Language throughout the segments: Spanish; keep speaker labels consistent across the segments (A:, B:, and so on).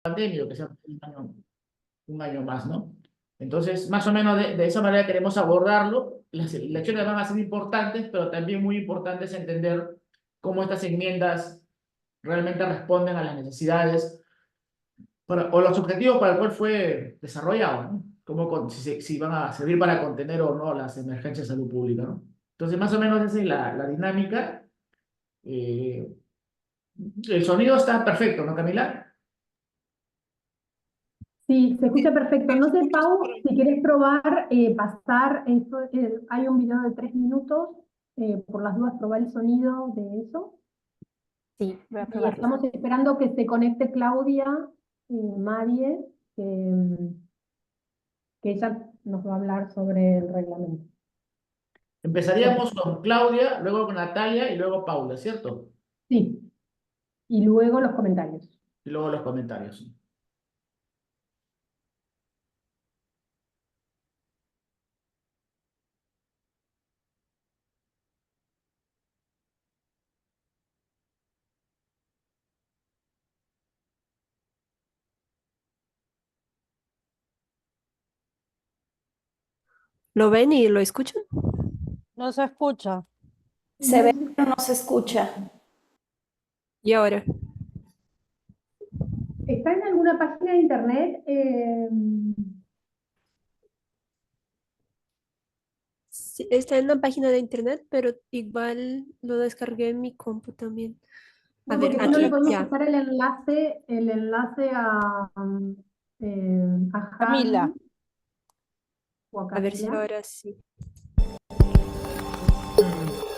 A: pandemia, que sea un año más, ¿no? Entonces, más o menos de esa manera queremos abordarlo. Las elecciones van a ser importantes, pero también muy importante es entender cómo estas enmiendas realmente responden a las necesidades o los objetivos para el cual fue desarrollado, ¿no? Si van a servir para contener o no las emergencias de salud pública, ¿no? Entonces, más o menos esa es la dinámica. Eh, el sonido está perfecto, ¿no, Camila?
B: Sí, se escucha perfecto. No sé, Pau, si quieres probar pasar, esto, hay un video de 3 minutos, por las dudas probar el sonido de eso.
C: Sí, voy a
B: Y
C: probarlo.
B: estamos esperando que se conecte Claudia Marie, que ella nos va a hablar sobre el reglamento.
A: Empezaríamos con Claudia, luego con Natalia y luego Paula, ¿cierto?
B: Sí, y luego los comentarios.
A: Y luego los comentarios.
C: ¿Lo ven y lo escuchan?
D: No se escucha.
E: Se ve, pero no se escucha.
C: ¿Y ahora?
B: ¿Está en alguna página de internet?
C: Sí, está en una página de internet, pero igual lo descargué en mi compu también. A
B: No,
C: ver,
B: porque si no le
C: aquí
B: podemos
C: ya.
B: pasar el enlace a
D: Camila.
B: Javi o a
C: A ver si
B: Camila.
C: ahora sí.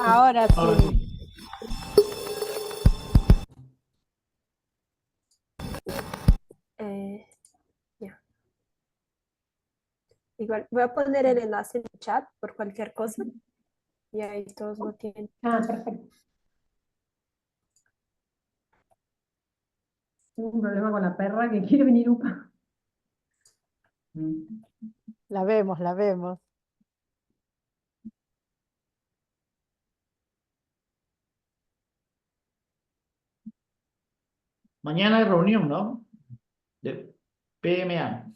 D: Ahora
A: Ahora
D: sí.
A: sí.
C: Ya. Igual, voy a poner el enlace en el chat por cualquier cosa. Y ahí todos lo tienen.
B: Ah, perfecto. Tengo un problema con la perra que quiere venir UPA.
D: La vemos, la vemos.
A: Mañana hay reunión, ¿no? De PMA.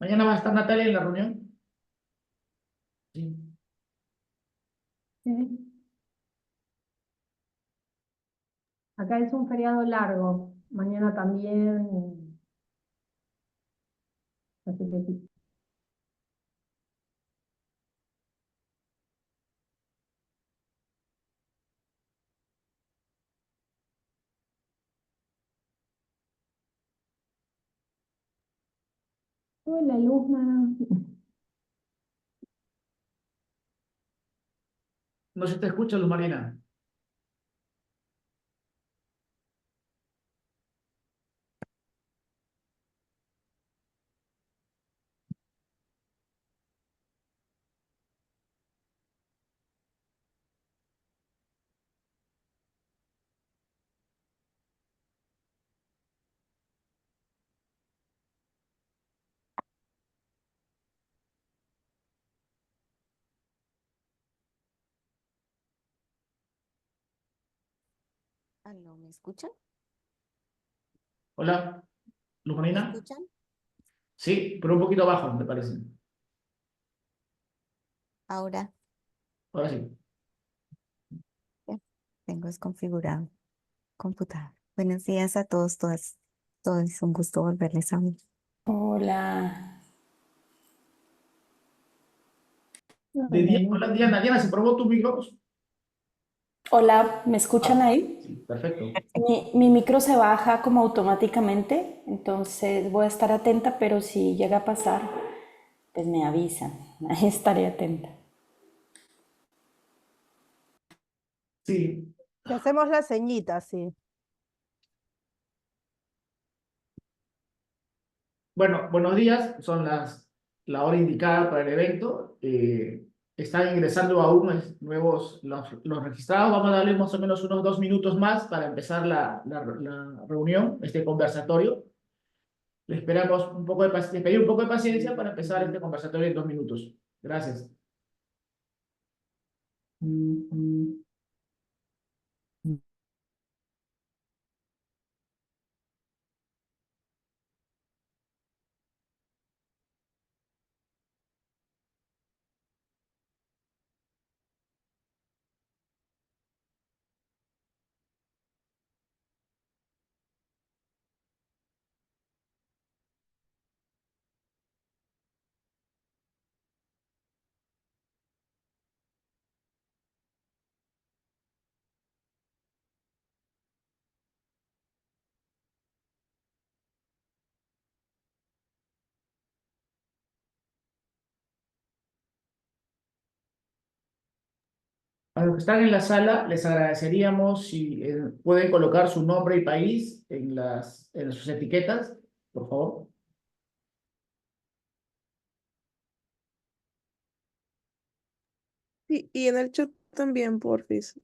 A: ¿Mañana va a estar Natalia en la reunión? Sí.
B: Sí. Acá es un feriado largo. Mañana también. Así que sí. Hola, Luzma.
A: No se te escucha, Luz Marina.
F: Aló, ¿me escuchan?
A: Hola, Luz
F: ¿Me
A: Marina.
F: escuchan?
A: Sí, pero un poquito bajo, me parece.
F: Ahora
A: Ahora sí.
F: ya tengo desconfigurado computador. Buenos días a todos, todas. Todo es un gusto volverles a ver.
E: Hola.
A: Hola, Diana. Diana, ¿se probó tu micrófono?
E: Hola, ¿me escuchan
A: Ah,
E: ahí?
A: sí, perfecto.
E: Mi micro se baja como automáticamente, entonces voy a estar atenta, pero si llega a pasar, pues me avisan. Ahí estaré atenta.
A: Sí.
D: Te hacemos la ceñita, sí.
A: Bueno, buenos días, son la hora indicada para el evento. Están ingresando aún nuevos los registrados. Vamos a darle más o menos unos 2 minutos más para empezar la reunión, este conversatorio. Le esperamos un poco de pedir un poco de paciencia para empezar este conversatorio en 2 minutos. Gracias. A los que están en la sala, les agradeceríamos si pueden colocar su nombre y país en sus etiquetas, por favor.
G: Sí, y en el chat también, porfis.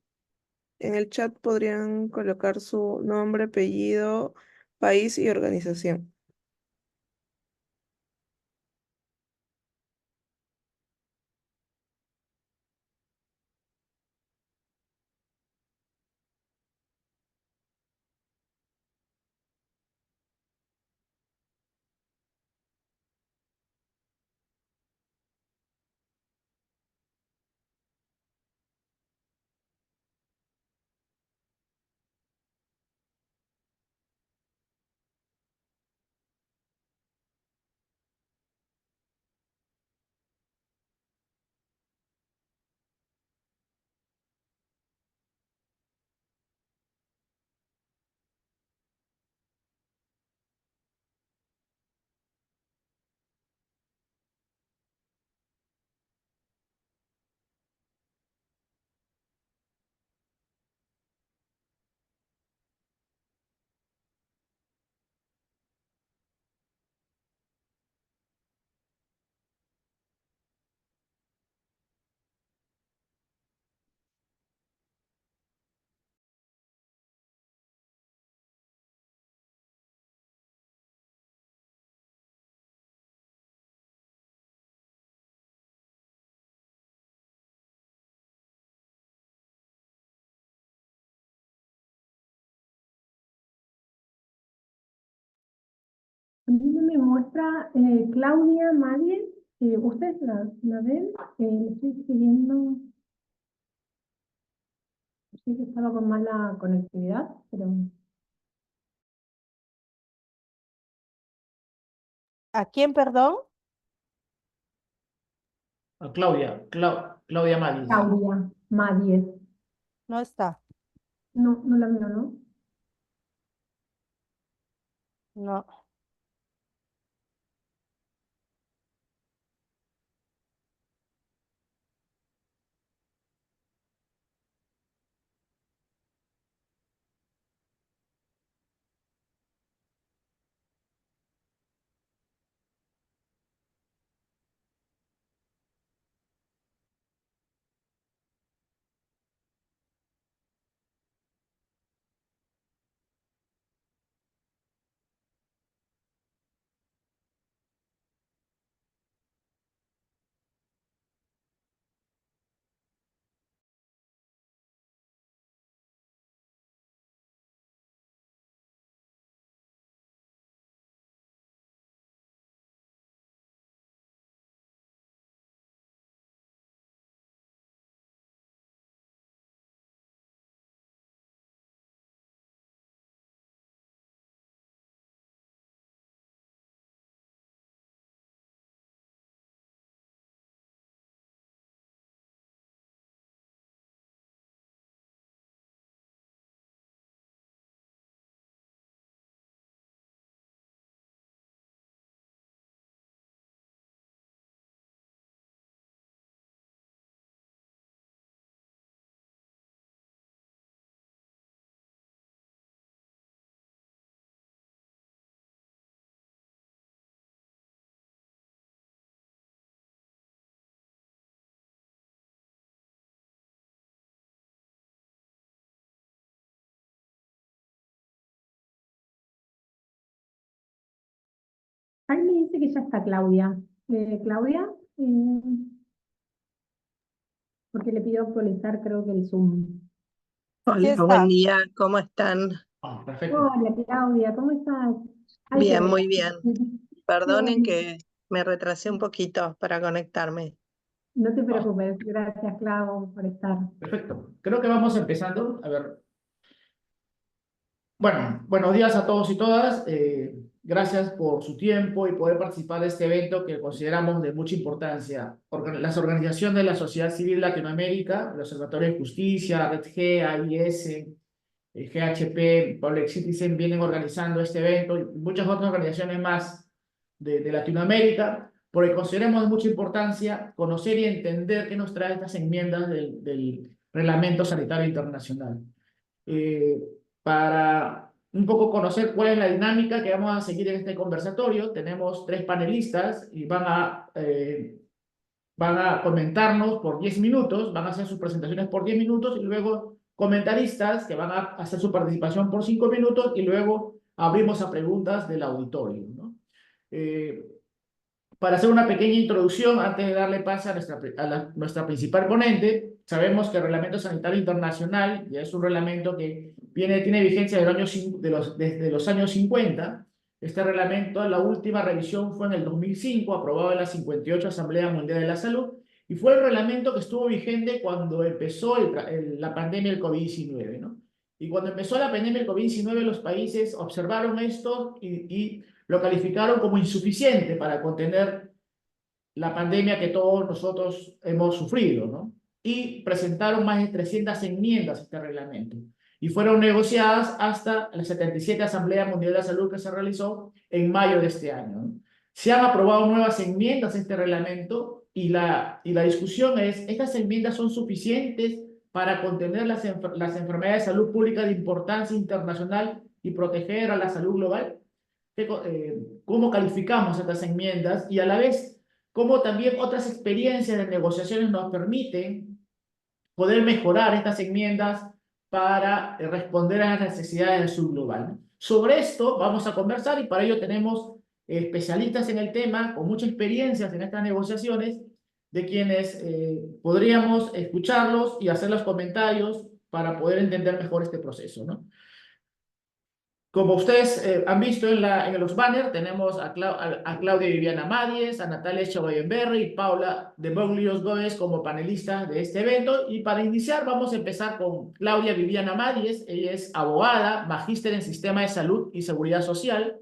G: En el chat podrían colocar su nombre, apellido, país y organización.
B: A mí no me muestra Claudia Madien. ¿Ustedes la ven? Le estoy escribiendo. Sí que estaba con mala conectividad, pero
D: ¿A quién, perdón?
A: A Claudia Madis.
B: Claudia Madien.
D: No está.
B: No, no la veo, ¿no?
D: No.
B: Ahí me dice que ya está Claudia. Claudia, porque le pido actualizar creo que el Zoom.
D: Aquí
H: Hola, buen
D: está.
H: día, ¿cómo están?
A: Ah, perfecto.
B: Hola Claudia, ¿cómo estás? Ay, qué
H: Bien,
B: bueno.
H: muy bien.
B: Qué
H: Perdonen
B: bueno.
H: que me retrasé un poquito para conectarme.
B: No te
A: Ah,
B: preocupes, gracias Clau por estar.
A: perfecto. Creo que vamos empezando. A ver. Bueno, buenos días a todos y todas. Gracias por su tiempo y poder participar de este evento que consideramos de mucha importancia. Las organizaciones de la sociedad civil Latinoamérica, el Observatorio de Justicia, Red G, AIS, GHP, Public Citizen vienen organizando este evento y muchas otras organizaciones más de Latinoamérica, porque consideramos de mucha importancia conocer y entender qué nos trae estas enmiendas del Reglamento Sanitario Internacional. Eh, para un poco conocer cuál es la dinámica que vamos a seguir en este conversatorio, tenemos 3 panelistas y van a comentarnos por 10 minutos, van a hacer sus presentaciones por 10 minutos y luego comentaristas que van a hacer su participación por 5 minutos y luego abrimos a preguntas del auditorio, ¿no? Para hacer una pequeña introducción, antes de darle paso a nuestra principal ponente, sabemos que el Reglamento Sanitario Internacional ya es un reglamento que tiene vigencia desde los años 50. Este reglamento, la última revisión fue en el 2005, aprobado en la 58 Asamblea Mundial de la Salud, y fue el reglamento que estuvo vigente cuando empezó la pandemia del COVID-19, ¿no? Y cuando empezó la pandemia del COVID-19, los países observaron esto y lo calificaron como insuficiente para contener la pandemia que todos nosotros hemos sufrido, ¿no? Y presentaron más de 300 enmiendas a este reglamento. Y fueron negociadas hasta la 77 Asamblea Mundial de la Salud que se realizó en mayo de este año, ¿no? Se han aprobado nuevas enmiendas a este reglamento y la discusión es, ¿estas enmiendas son suficientes para contener las enfermedades de salud pública de importancia internacional y proteger a la salud global? Cómo calificamos estas enmiendas y a la vez cómo también otras experiencias de negociaciones nos permiten poder mejorar estas enmiendas para responder a las necesidades del sur global, ¿no? Sobre esto vamos a conversar y para ello tenemos especialistas en el tema con mucha experiencia en estas negociaciones de quienes podríamos escucharlos y hacer los comentarios para poder entender mejor este proceso, ¿no? Como ustedes han visto en los banners, tenemos a Claudia Viviana Madies, a Natalia Echegoyenberry y Paula de Boglios Gómez como panelistas de este evento. Y para iniciar, vamos a empezar con Claudia Viviana Madies. Ella es abogada, magíster en Sistema de Salud y Seguridad Social,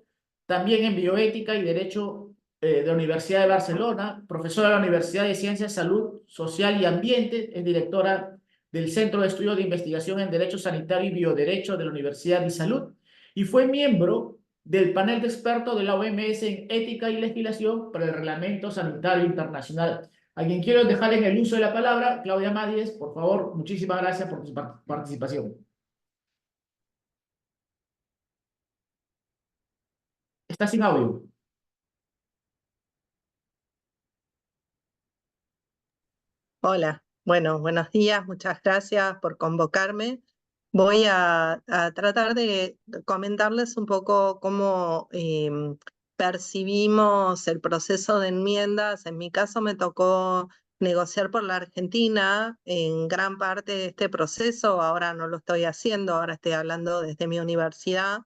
A: también en Bioética y Derecho de la Universidad de Barcelona, profesora de la Universidad de Ciencias, Salud Social y Ambiente, es directora del Centro de Estudios de Investigación en Derecho Sanitario y Bioderecho de la Universidad de Salud y fue miembro del panel de expertos de la OMS en ética y legislación para el Reglamento Sanitario Internacional. A quien quiero dejar en el uso de la palabra, Claudia Madies, por favor, muchísimas gracias por tu participación. Está sin audio.
H: Hola, bueno, buenos días, muchas gracias por convocarme. Voy a tratar de comentarles un poco cómo percibimos el proceso de enmiendas. En mi caso me tocó negociar por la Argentina en gran parte de este proceso. Ahora no lo estoy haciendo, ahora estoy hablando desde mi universidad.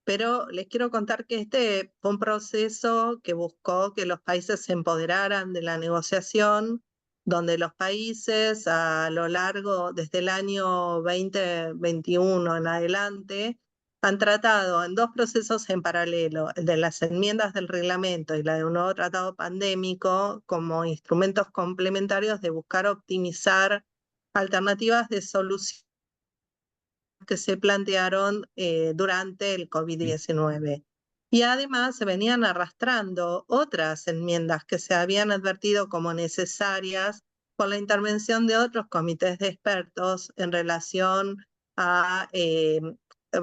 H: Pero les quiero contar que este fue un proceso que buscó que los países se empoderaran de la negociación, donde los países a lo largo, desde el año 2021 en adelante, han tratado en 2 procesos en paralelo, el de las enmiendas del reglamento y la de un nuevo tratado pandémico, como instrumentos complementarios de buscar optimizar alternativas de solución que se plantearon durante el COVID-19. Y además se venían arrastrando otras enmiendas que se habían advertido como necesarias por la intervención de otros comités de expertos en relación a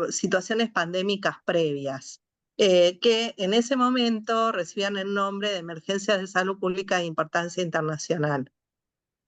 H: situaciones pandémicas previas, que en ese momento recibían el nombre de emergencias de salud pública de importancia internacional.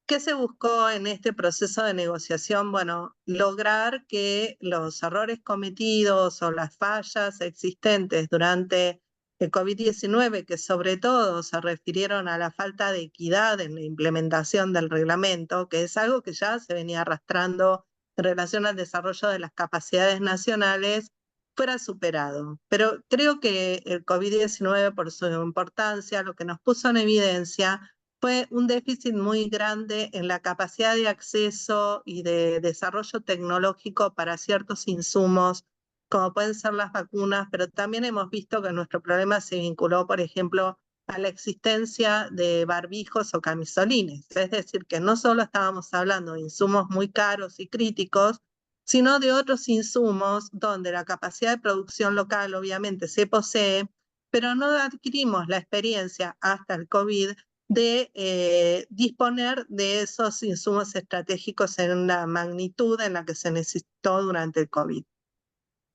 H: ¿Qué se buscó en este proceso de negociación? Bueno, lograr que los errores cometidos o las fallas existentes durante el COVID-19, que sobre todo se refirieron a la falta de equidad en la implementación del reglamento, que es algo que ya se venía arrastrando en relación al desarrollo de las capacidades nacionales, fuera superado. Pero creo que el COVID-19, por su importancia, lo que nos puso en evidencia fue un déficit muy grande en la capacidad de acceso y de desarrollo tecnológico para ciertos insumos, como pueden ser las vacunas, pero también hemos visto que nuestro problema se vinculó, por ejemplo, a la existencia de barbijos o camisolines. Es decir, que no solo estábamos hablando de insumos muy caros y críticos, sino de otros insumos donde la capacidad de producción local obviamente se posee, pero no adquirimos la experiencia hasta el COVID de disponer de esos insumos estratégicos en la magnitud en la que se necesitó durante el COVID.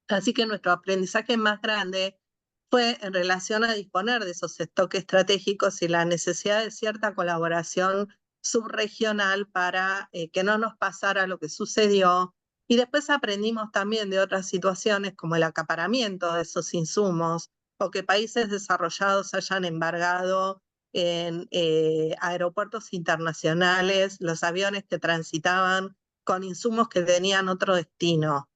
H: Así que nuestro aprendizaje más grande fue en relación a disponer de esos estoques estratégicos y la necesidad de cierta colaboración subregional para que no nos pasara lo que sucedió. Y después aprendimos también de otras situaciones como el acaparamiento de esos insumos o que países desarrollados hayan embargado en aeropuertos internacionales los aviones que transitaban con insumos que tenían otro destino.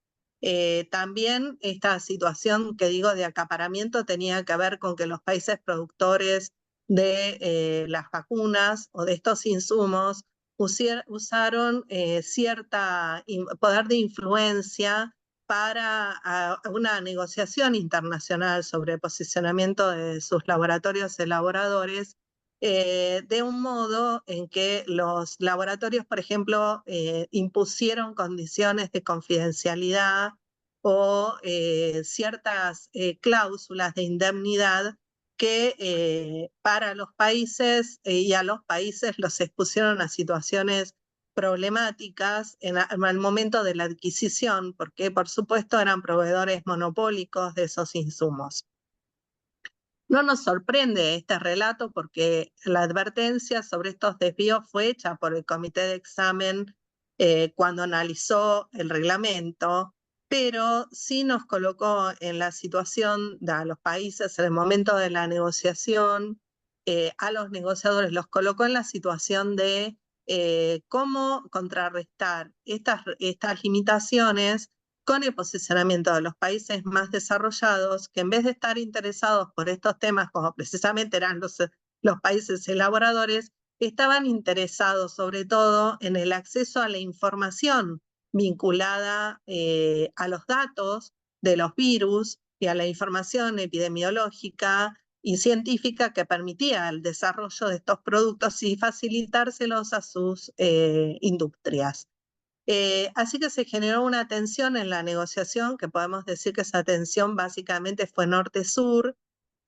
H: También esta situación que digo de acaparamiento tenía que ver con que los países productores de las vacunas o de estos insumos usaron cierta poder de influencia para una negociación internacional sobre el posicionamiento de sus laboratorios elaboradores, de un modo en que los laboratorios, por ejemplo, impusieron condiciones de confidencialidad o ciertas cláusulas de indemnidad que para los países y a los países los expusieron a situaciones problemáticas al momento de la adquisición, porque por supuesto eran proveedores monopólicos de esos insumos. No nos sorprende este relato porque la advertencia sobre estos desvíos fue hecha por el comité de examen cuando analizó el reglamento, pero sí nos colocó en la situación de los países en el momento de la negociación, a los negociadores los colocó en la situación de cómo contrarrestar estas limitaciones con el posicionamiento de los países más desarrollados, que en vez de estar interesados por estos temas, como precisamente eran los países elaboradores, estaban interesados sobre todo en el acceso a la información vinculada a los datos de los virus y a la información epidemiológica y científica que permitía el desarrollo de estos productos y facilitárselos a sus industrias. Así que se generó una tensión en la negociación, que podemos decir que esa tensión básicamente fue norte-sur,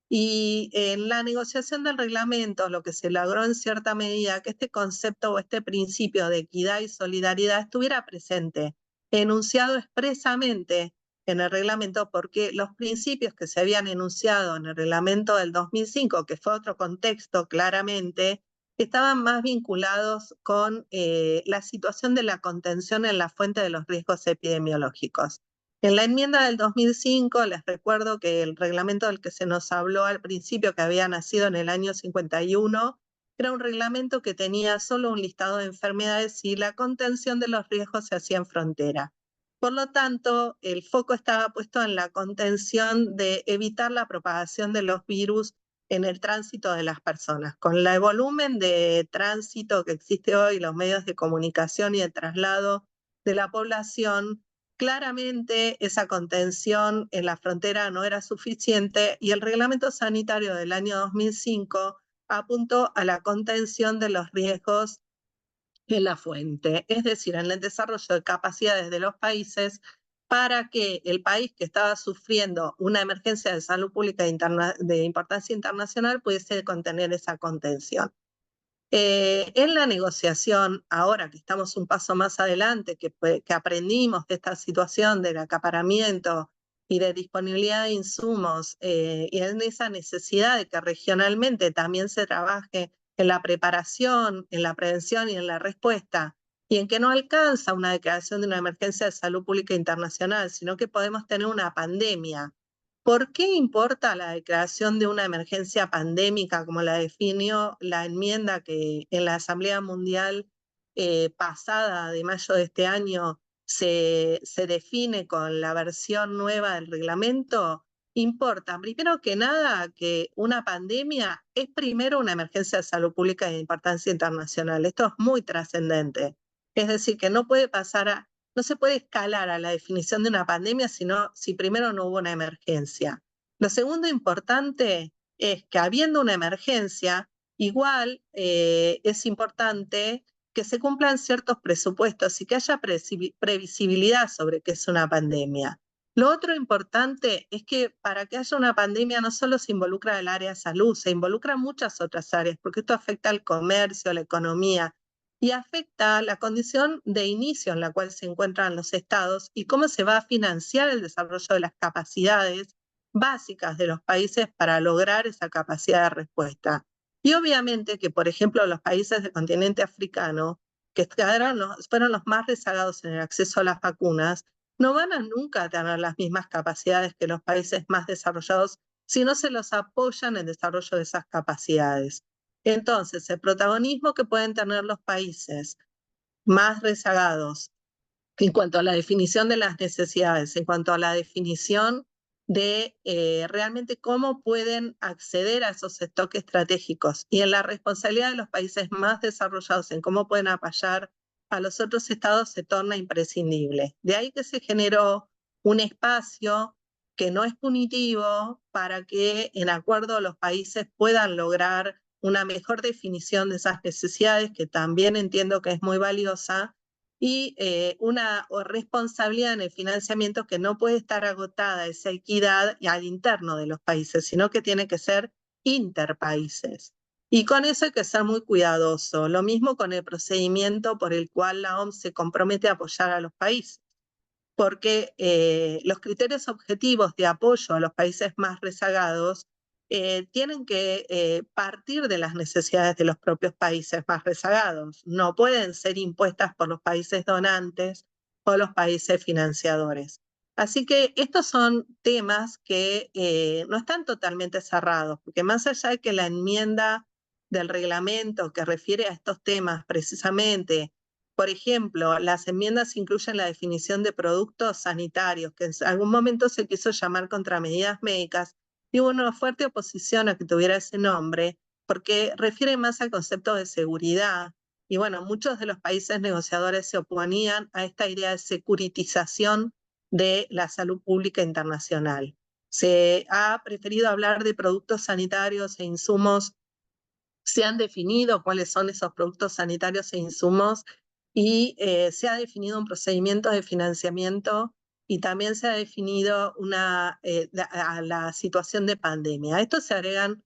H: y en la negociación del reglamento lo que se logró en cierta medida que este concepto o este principio de equidad y solidaridad estuviera presente, enunciado expresamente en el reglamento, porque los principios que se habían enunciado en el reglamento del 2005, que fue otro contexto claramente, estaban más vinculados con la situación de la contención en la fuente de los riesgos epidemiológicos. En la enmienda del 2005, les recuerdo que el reglamento del que se nos habló al principio, que había nacido en el año 51, era un reglamento que tenía solo un listado de enfermedades y la contención de los riesgos se hacía en frontera. Por lo tanto, el foco estaba puesto en la contención de evitar la propagación de los virus en el tránsito de las personas. Con el volumen de tránsito que existe hoy, los medios de comunicación y de traslado de la población, claramente esa contención en la frontera no era suficiente y el reglamento sanitario del año 2005 apuntó a la contención de los riesgos en la fuente, es decir, en el desarrollo de capacidades de los países para que el país que estaba sufriendo una emergencia de salud pública de importancia internacional pudiese contener esa contención. En la negociación, ahora que estamos un paso más adelante, que aprendimos de esta situación del acaparamiento y de disponibilidad de insumos, y en esa necesidad de que regionalmente también se trabaje en la preparación, en la prevención y en la respuesta, y en que no alcanza una declaración de una emergencia de salud pública internacional, sino que podemos tener una pandemia ¿Por qué importa la declaración de una emergencia pandémica como la definió la enmienda que en la Asamblea Mundial pasada de mayo de este año se define con la versión nueva del reglamento? Importa, primero que nada, que una pandemia es primero una emergencia de salud pública de importancia internacional. Esto es muy trascendente. Es decir, que no puede pasar no se puede escalar a la definición de una pandemia si primero no hubo una emergencia. Lo segundo importante es que habiendo una emergencia, igual es importante que se cumplan ciertos presupuestos y que haya previsibilidad sobre qué es una pandemia. Lo otro importante es que para que haya una pandemia no solo se involucra el área de salud, se involucran muchas otras áreas, porque esto afecta al comercio, a la economía, y afecta la condición de inicio en la cual se encuentran los estados y cómo se va a financiar el desarrollo de las capacidades básicas de los países para lograr esa capacidad de respuesta. Y obviamente que, por ejemplo, los países del continente africano, que fueron los más rezagados en el acceso a las vacunas, no van a nunca tener las mismas capacidades que los países más desarrollados si no se los apoya en el desarrollo de esas capacidades. Entonces, el protagonismo que pueden tener los países más rezagados en cuanto a la definición de las necesidades, en cuanto a la definición de realmente cómo pueden acceder a esos estoques estratégicos y en la responsabilidad de los países más desarrollados en cómo pueden apoyar a los otros estados se torna imprescindible. De ahí que se generó un espacio que no es punitivo para que en acuerdo los países puedan lograr una mejor definición de esas necesidades, que también entiendo que es muy valiosa, y una responsabilidad en el financiamiento que no puede estar agotada esa equidad al interno de los países, sino que tiene que ser interpaíses. Y con eso hay que ser muy cuidadoso. Lo mismo con el procedimiento por el cual la OMS se compromete a apoyar a los países, porque los criterios objetivos de apoyo a los países más rezagados tienen que partir de las necesidades de los propios países más rezagados. No pueden ser impuestas por los países donantes o los países financiadores. Así que estos son temas que no están totalmente cerrados, porque más allá de que la enmienda del reglamento que refiere a estos temas precisamente, por ejemplo, las enmiendas incluyen la definición de productos sanitarios, que en algún momento se quiso llamar contramedidas médicas, y hubo una fuerte oposición a que tuviera ese nombre, porque refiere más al concepto de seguridad. Y bueno, muchos de los países negociadores se oponían a esta idea de securitización de la salud pública internacional. Se ha preferido hablar de productos sanitarios e insumos. Se han definido cuáles son esos productos sanitarios e insumos y se ha definido un procedimiento de financiamiento y también se ha definido la situación de pandemia. A esto se agregan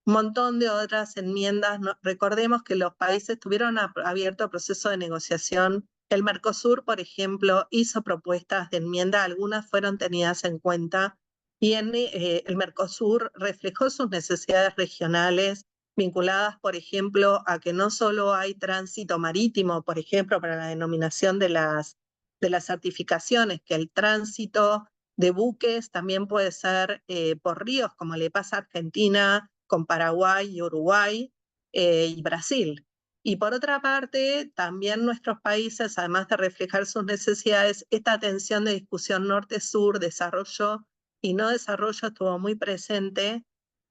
H: un montón de otras enmiendas. Recordemos que los países tuvieron abierto proceso de negociación. El Mercosur, por ejemplo, hizo propuestas de enmienda, algunas fueron tenidas en cuenta y el Mercosur reflejó sus necesidades regionales vinculadas, por ejemplo, a que no solo hay tránsito marítimo, por ejemplo, para la denominación de las certificaciones, que el tránsito de buques también puede ser por ríos, como le pasa a Argentina con Paraguay y Uruguay y Brasil. Y por otra parte, también nuestros países, además de reflejar sus necesidades, esta tensión de discusión norte-sur, desarrollo y no desarrollo estuvo muy presente.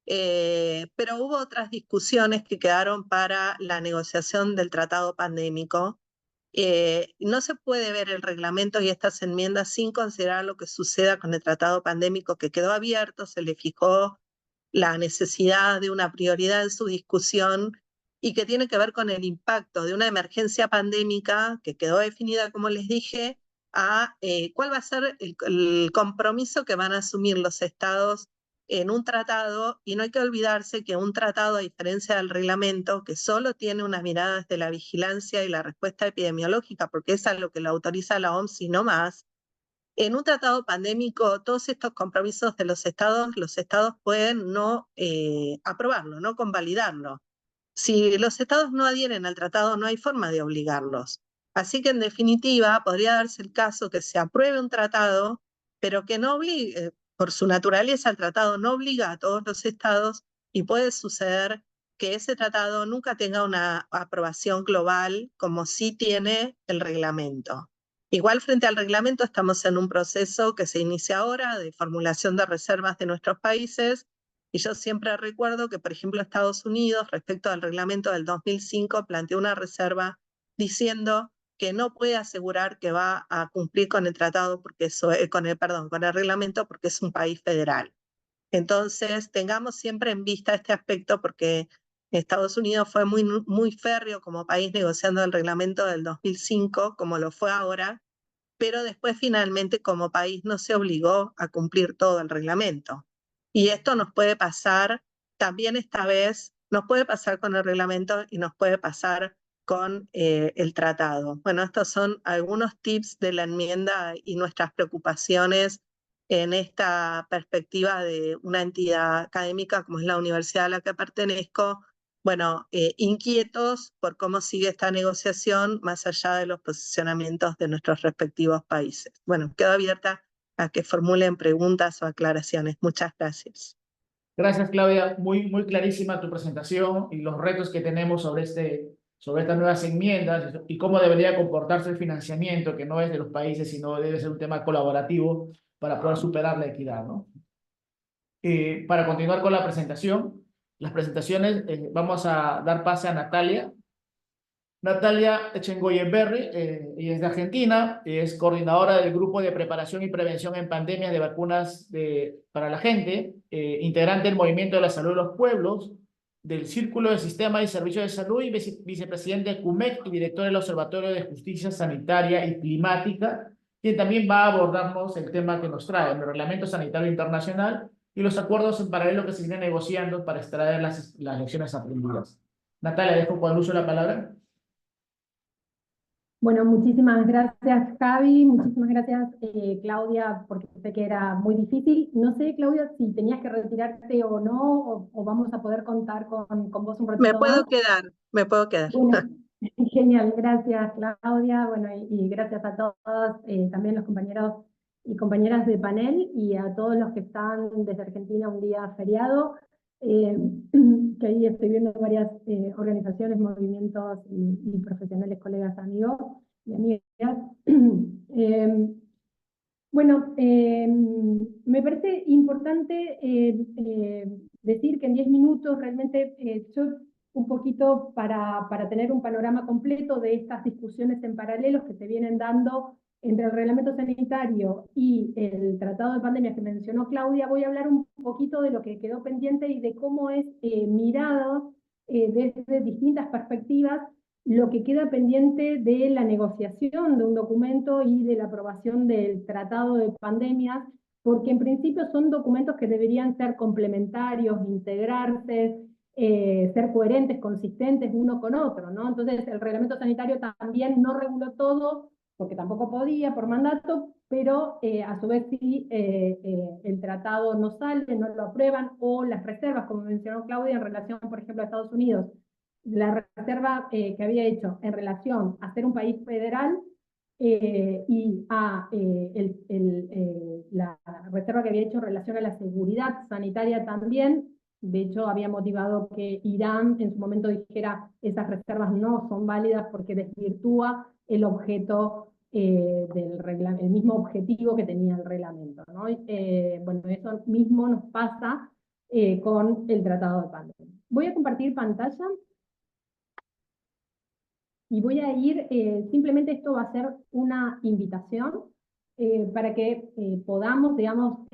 H: Pero hubo otras discusiones que quedaron para la negociación del tratado pandémico. No se puede ver el reglamento y estas enmiendas sin considerar lo que suceda con el tratado pandémico que quedó abierto, se le fijó la necesidad de una prioridad en su discusión y que tiene que ver con el impacto de una emergencia pandémica que quedó definida, como les dije, a cuál va a ser el compromiso que van a asumir los estados en un tratado, y no hay que olvidarse que un tratado, a diferencia del reglamento, que solo tiene una mirada desde la vigilancia y la respuesta epidemiológica, porque esa es lo que lo autoriza la OMS y no más, en un tratado pandémico, todos estos compromisos de los estados pueden no aprobarlo, no convalidarlo. Si los estados no adhieren al tratado, no hay forma de obligarlos. Así que, en definitiva, podría darse el caso que se apruebe un tratado, pero que no obligue, por su naturaleza, el tratado no obliga a todos los estados y puede suceder que ese tratado nunca tenga una aprobación global como sí tiene el reglamento. Igual frente al reglamento estamos en un proceso que se inicia ahora de formulación de reservas de nuestros países y yo siempre recuerdo que, por ejemplo, Estados Unidos, respecto al reglamento del 2005, planteó una reserva diciendo que no puede asegurar que va a cumplir con el tratado, porque con el reglamento, porque es un país federal. Entonces, tengamos siempre en vista este aspecto, porque Estados Unidos fue muy férreo como país negociando el reglamento del 2005, como lo fue ahora, pero después finalmente como país no se obligó a cumplir todo el reglamento. Y esto nos puede pasar también esta vez, nos puede pasar con el reglamento y nos puede pasar con el tratado. Bueno, estos son algunos tips de la enmienda y nuestras preocupaciones en esta perspectiva de una entidad académica como es la universidad a la que pertenezco, bueno, inquietos por cómo sigue esta negociación más allá de los posicionamientos de nuestros respectivos países. Bueno, quedo abierta a que formulen preguntas o aclaraciones. Muchas gracias.
A: Gracias, Claudia. Muy clarísima tu presentación y los retos que tenemos sobre estas nuevas enmiendas y cómo debería comportarse el financiamiento, que no es de los países, sino debe ser un tema colaborativo para poder superar la equidad, ¿no? Para continuar con la presentación, las presentaciones, vamos a dar pase a Natalia. Natalia Echengoyenberry, ella es de Argentina, es coordinadora del Grupo de Preparación y Prevención en Pandemias de Vacunas para la Gente, integrante del Movimiento de la Salud de los Pueblos, del Círculo de Sistema y Servicios de Salud y vicepresidente de CUMEC y director del Observatorio de Justicia Sanitaria y Climática, quien también va a abordarnos el tema que nos trae, el Reglamento Sanitario Internacional y los acuerdos en paralelo que se vienen negociando para extraer las lecciones aprendidas. Natalia, dejo con el uso de la palabra.
B: Bueno, muchísimas gracias, Javi, muchísimas gracias, Claudia, porque sé que era muy difícil. No sé, Claudia, si tenías que retirarte o no, o vamos a poder contar con vos un ratito
H: Me puedo
B: más.
H: quedar, me puedo quedar.
B: Bueno, genial, gracias, Claudia, bueno, y gracias a todos, también los compañeros y compañeras de panel, y a todos los que están desde Argentina un día feriado, que ahí estoy viendo varias organizaciones, movimientos y profesionales, colegas, amigos y amigas. Bueno, me parece importante decir que en 10 minutos realmente yo un poquito para tener un panorama completo de estas discusiones en paralelo que se vienen dando entre el reglamento sanitario y el tratado de pandemia que mencionó Claudia, voy a hablar un poquito de lo que quedó pendiente y de cómo es mirado desde distintas perspectivas lo que queda pendiente de la negociación de un documento y de la aprobación del tratado de pandemias, porque en principio son documentos que deberían ser complementarios, integrarse, ser coherentes, consistentes uno con otro, ¿no? Entonces el reglamento sanitario también no reguló todo, porque tampoco podía por mandato, pero a su vez sí el tratado no sale, no lo aprueban, o las reservas, como mencionó Claudia, en relación, por ejemplo, a Estados Unidos, la reserva que había hecho en relación a ser un país federal y a la reserva que había hecho en relación a la seguridad sanitaria también. De hecho, había motivado que Irán en su momento dijera esas reservas no son válidas porque desvirtúa el objeto el mismo objetivo que tenía el reglamento, ¿no? Bueno, eso mismo nos pasa con el Tratado de Pandemia. Voy a compartir pantalla. Y voy a ir, simplemente esto va a ser una invitación para que podamos, digamos,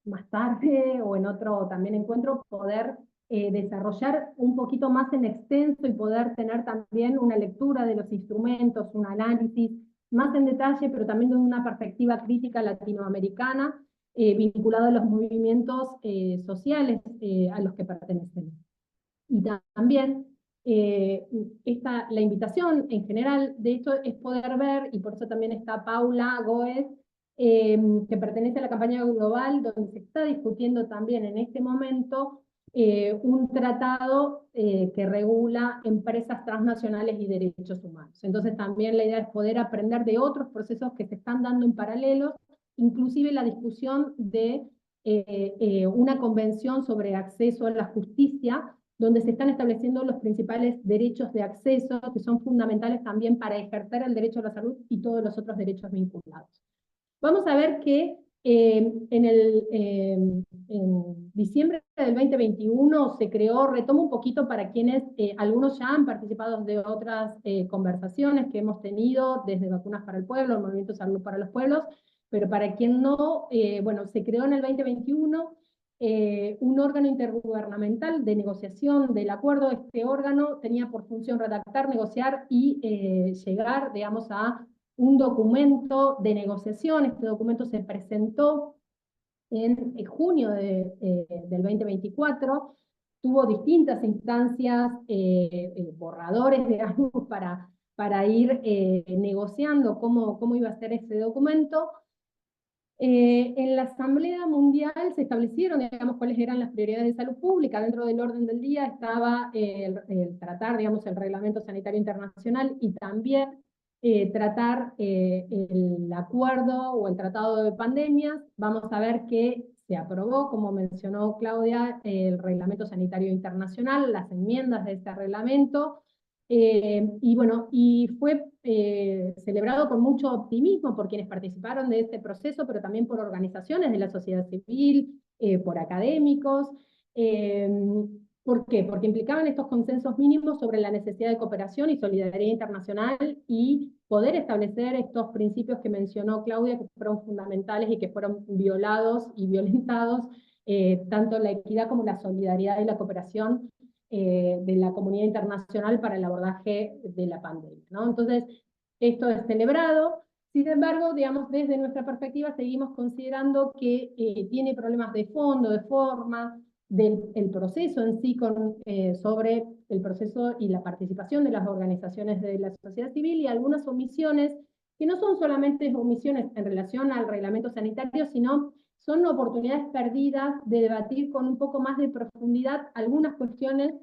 B: más tarde o en otro también encuentro, poder desarrollar un poquito más en extenso y poder tener también una lectura de los instrumentos, un análisis más en detalle, pero también desde una perspectiva crítica latinoamericana, vinculado a los movimientos sociales a los que pertenecen. Y también la invitación en general, de hecho, es poder ver, y por eso también está Paula Goes, que pertenece a la campaña global, donde se está discutiendo también en este momento un tratado que regula empresas transnacionales y derechos humanos. Entonces también la idea es poder aprender de otros procesos que se están dando en paralelo inclusive la discusión de una convención sobre acceso a la justicia, donde se están estableciendo los principales derechos de acceso, que son fundamentales también para ejercer el derecho a la salud y todos los otros derechos vinculados. Vamos a ver que en diciembre del 2021 se creó, retomo un poquito para quienes, algunos ya han participado de otras conversaciones que hemos tenido, desde Vacunas para el Pueblo, el Movimiento Salud para los Pueblos, pero para quien no, bueno, se creó en el 2021 un órgano intergubernamental de negociación del acuerdo. Este órgano tenía por función redactar, negociar y llegar, digamos, a un documento de negociación. Este documento se presentó en junio del 2024, tuvo distintas instancias, borradores, digamos, para ir negociando cómo iba a ser ese documento. En la Asamblea Mundial se establecieron, digamos, cuáles eran las prioridades de salud pública. Dentro del orden del día estaba el tratar, digamos, el Reglamento Sanitario Internacional y también tratar el acuerdo o el tratado de pandemias. Vamos a ver que se aprobó, como mencionó Claudia, el Reglamento Sanitario Internacional, las enmiendas de este reglamento, y bueno, y fue celebrado con mucho optimismo por quienes participaron de este proceso, pero también por organizaciones de la sociedad civil, por académicos. ¿Por qué? Porque implicaban estos consensos mínimos sobre la necesidad de cooperación y solidaridad internacional y poder establecer estos principios que mencionó Claudia, que fueron fundamentales y que fueron violados y violentados, tanto la equidad como la solidaridad y la cooperación de la comunidad internacional para el abordaje de la pandemia, ¿no? Entonces, esto es celebrado. Sin embargo, digamos, desde nuestra perspectiva seguimos considerando que tiene problemas de fondo, de forma, del proceso en sí, sobre el proceso y la participación de las organizaciones de la sociedad civil, y algunas omisiones que no son solamente omisiones en relación al reglamento sanitario, sino son oportunidades perdidas de debatir con un poco más de profundidad algunas cuestiones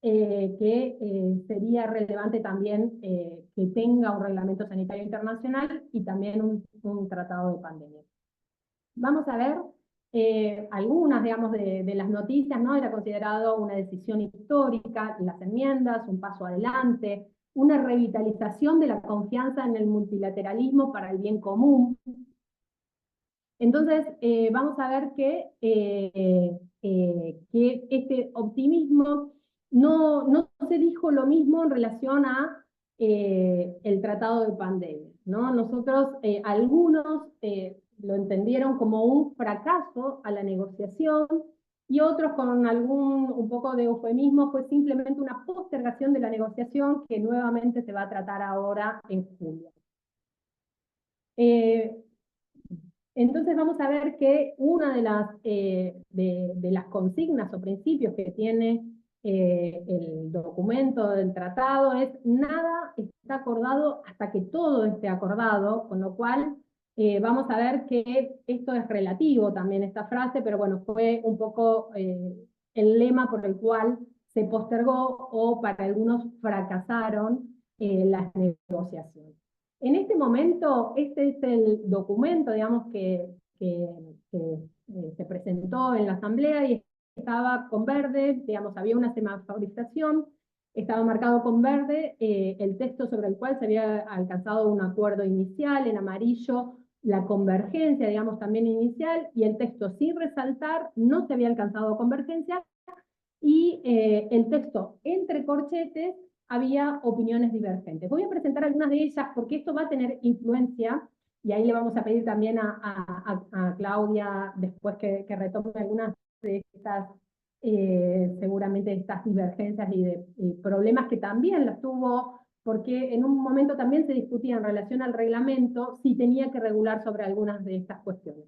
B: que sería relevante también que tenga un reglamento sanitario internacional y también un tratado de pandemia. Vamos a ver algunas, digamos, de las noticias, ¿no? Era considerado una decisión histórica, las enmiendas, un paso adelante, una revitalización de la confianza en el multilateralismo para el bien común. Entonces, vamos a ver que este optimismo no se dijo lo mismo en relación a el tratado de pandemia, ¿no? Nosotros, algunos lo entendieron como un fracaso a la negociación, y otros con un poco de eufemismo, fue simplemente una postergación de la negociación que nuevamente se va a tratar ahora en julio. Entonces vamos a ver que una de las consignas o principios que tiene el documento del tratado es: nada está acordado hasta que todo esté acordado, con lo cual vamos a ver que esto es relativo también, esta frase, pero bueno, fue un poco el lema por el cual se postergó, o para algunos fracasaron las negociaciones. En este momento, este es el documento, digamos, que se presentó en la Asamblea, y estaba con verde, digamos, había una semaforización, estaba marcado con verde el texto sobre el cual se había alcanzado un acuerdo inicial, en amarillo la convergencia, digamos, también inicial, y el texto sin resaltar, no se había alcanzado convergencia, y el texto entre corchetes había opiniones divergentes. Voy a presentar algunas de ellas porque esto va a tener influencia, y ahí le vamos a pedir también a Claudia después que retome algunas de estas, seguramente estas divergencias y de problemas que también las tuvo, porque en un momento también se discutía en relación al reglamento si tenía que regular sobre algunas de estas cuestiones.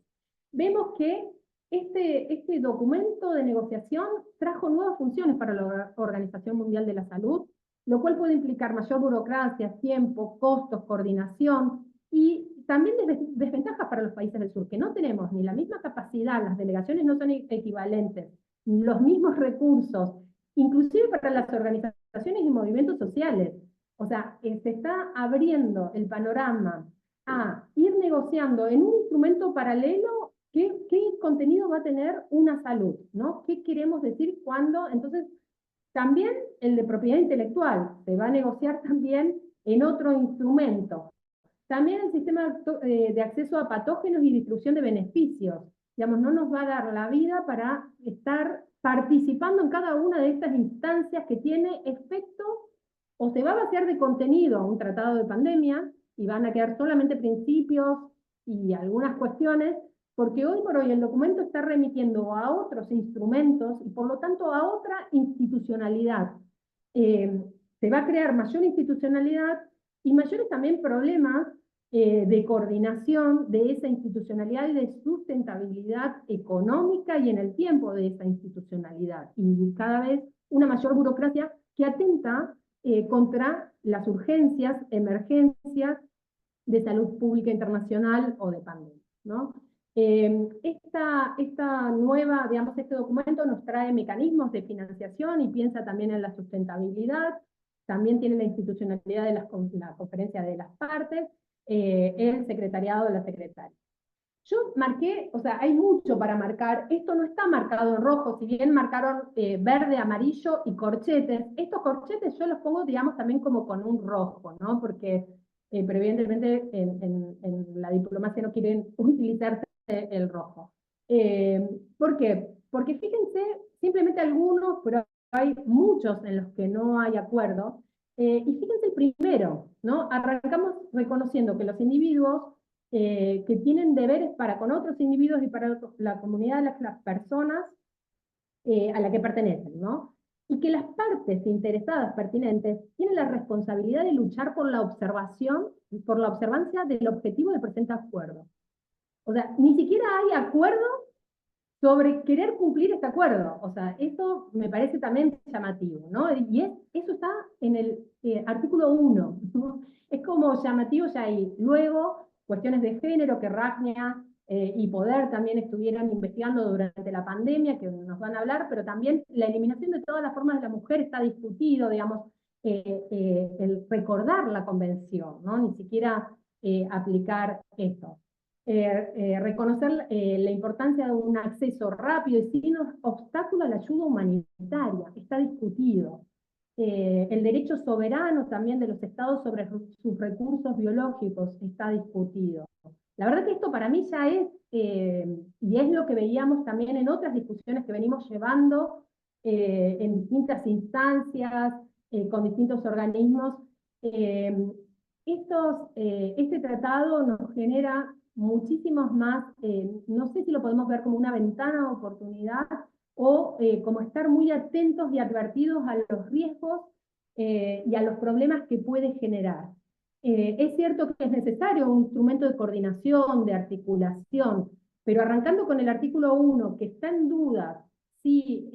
B: Vemos que este documento de negociación trajo nuevas funciones para la Organización Mundial de la Salud, lo cual puede implicar mayor burocracia, tiempo, costos, coordinación, y también desventajas para los países del sur, que no tenemos ni la misma capacidad, las delegaciones no son equivalentes, los mismos recursos, inclusive para las organizaciones y movimientos sociales. O sea, se está abriendo el panorama a ir negociando en un instrumento paralelo qué contenido va a tener una salud, ¿no? ¿Qué queremos decir cuando? Entonces, también el de propiedad intelectual se va a negociar también en otro instrumento. También el sistema de acceso a patógenos y distribución de beneficios. Digamos, no nos va a dar la vida para estar participando en cada una de estas instancias que tiene efecto, o se va a vaciar de contenido un tratado de pandemia, y van a quedar solamente principios y algunas cuestiones, porque hoy por hoy el documento está remitiendo a otros instrumentos y por lo tanto a otra institucionalidad. Se va a crear mayor institucionalidad y mayores también problemas de coordinación de esa institucionalidad y de sustentabilidad económica y en el tiempo de esa institucionalidad. Y cada vez una mayor burocracia que atenta contra las urgencias, emergencias de salud pública internacional o de pandemia, ¿no? Esta nueva, digamos, este documento nos trae mecanismos de financiación y piensa también en la sustentabilidad, también tiene la institucionalidad de la conferencia de las partes, el secretariado de la secretaria. Yo marqué, o sea, hay mucho para marcar, esto no está marcado en rojo, si bien marcaron verde, amarillo y corchetes, estos corchetes yo los pongo, digamos, también como con un rojo, ¿no? Porque, pero evidentemente en la diplomacia no quieren utilizarse el rojo. ¿Por qué? Porque fíjense, simplemente algunos, pero hay muchos en los que no hay acuerdo, y fíjense el primero, ¿no? Arrancamos reconociendo que los individuos que tienen deberes para con otros individuos y para la comunidad de las personas a la que pertenecen, ¿no? Y que las partes interesadas pertinentes tienen la responsabilidad de luchar por la observación, por la observancia del objetivo del presente acuerdo. O sea, ni siquiera hay acuerdo sobre querer cumplir este acuerdo. O sea, eso me parece también llamativo, ¿no? Y eso está en el artículo 1, ¿no? Es como llamativo ya ahí. Luego, cuestiones de género que Ragnia y Poder también estuvieran investigando durante la pandemia, que nos van a hablar, pero también la eliminación de todas las formas de la mujer está discutido, digamos, el recordar la convención, ¿no? Ni siquiera aplicar esto. Reconocer la importancia de un acceso rápido y sin obstáculo a la ayuda humanitaria, está discutido. El derecho soberano también de los estados sobre sus recursos biológicos está discutido. La verdad que esto para mí ya es, y es lo que veíamos también en otras discusiones que venimos llevando en distintas instancias, con distintos organismos. Este tratado nos genera muchísimos más, no sé si lo podemos ver como una ventana de oportunidad o como estar muy atentos y advertidos a los riesgos y a los problemas que puede generar. Es cierto que es necesario un instrumento de coordinación, de articulación, pero arrancando con el artículo 1, que está en duda si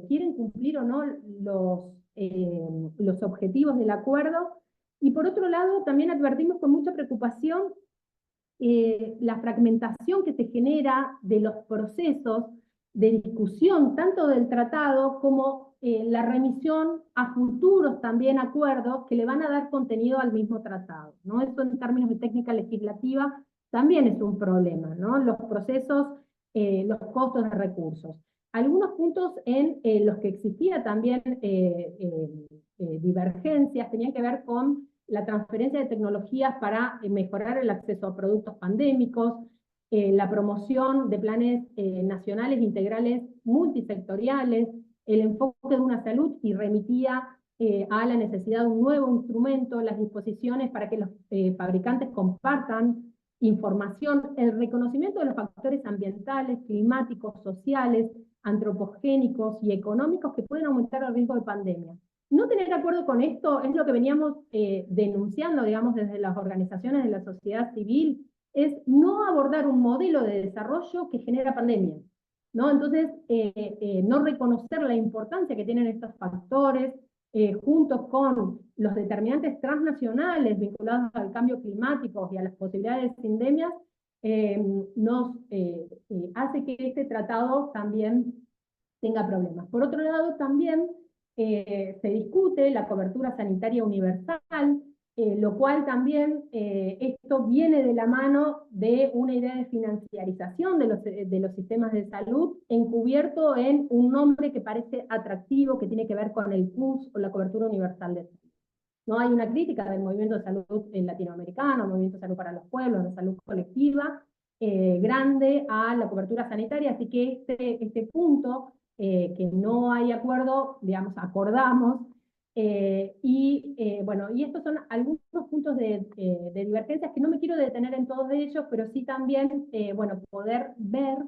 B: quieren cumplir o no los objetivos del acuerdo, y por otro lado también advertimos con mucha preocupación la fragmentación que se genera de los procesos de discusión, tanto del tratado como la remisión a futuros también acuerdos que le van a dar contenido al mismo tratado, ¿no? Eso en términos de técnica legislativa también es un problema, ¿no? Los procesos, los costos de recursos. Algunos puntos en los que existía también divergencias tenían que ver con la transferencia de tecnologías para mejorar el acceso a productos pandémicos, la promoción de planes nacionales integrales multisectoriales, el enfoque de una salud, y remitía a la necesidad de un nuevo instrumento, las disposiciones para que los fabricantes compartan información, el reconocimiento de los factores ambientales, climáticos, sociales, antropogénicos y económicos que pueden aumentar el riesgo de pandemia. No tener acuerdo con esto es lo que veníamos denunciando, digamos, desde las organizaciones de la sociedad civil, es no abordar un modelo de desarrollo que genera pandemia, ¿no? Entonces, no reconocer la importancia que tienen estos factores, juntos con los determinantes transnacionales vinculados al cambio climático y a las posibilidades de pandemias, nos hace que este tratado también tenga problemas. Por otro lado, también se discute la cobertura sanitaria universal, lo cual también esto viene de la mano de una idea de financiarización de los sistemas de salud, encubierto en un nombre que parece atractivo, que tiene que ver con el PUS o la cobertura universal de salud. No hay una crítica del movimiento de salud latinoamericano, movimiento de salud para los pueblos, de salud colectiva, grande a la cobertura sanitaria, así que este punto que no hay acuerdo, digamos, acordamos, bueno, y estos son algunos puntos de divergencias que no me quiero detener en todos ellos, pero sí también, bueno, poder ver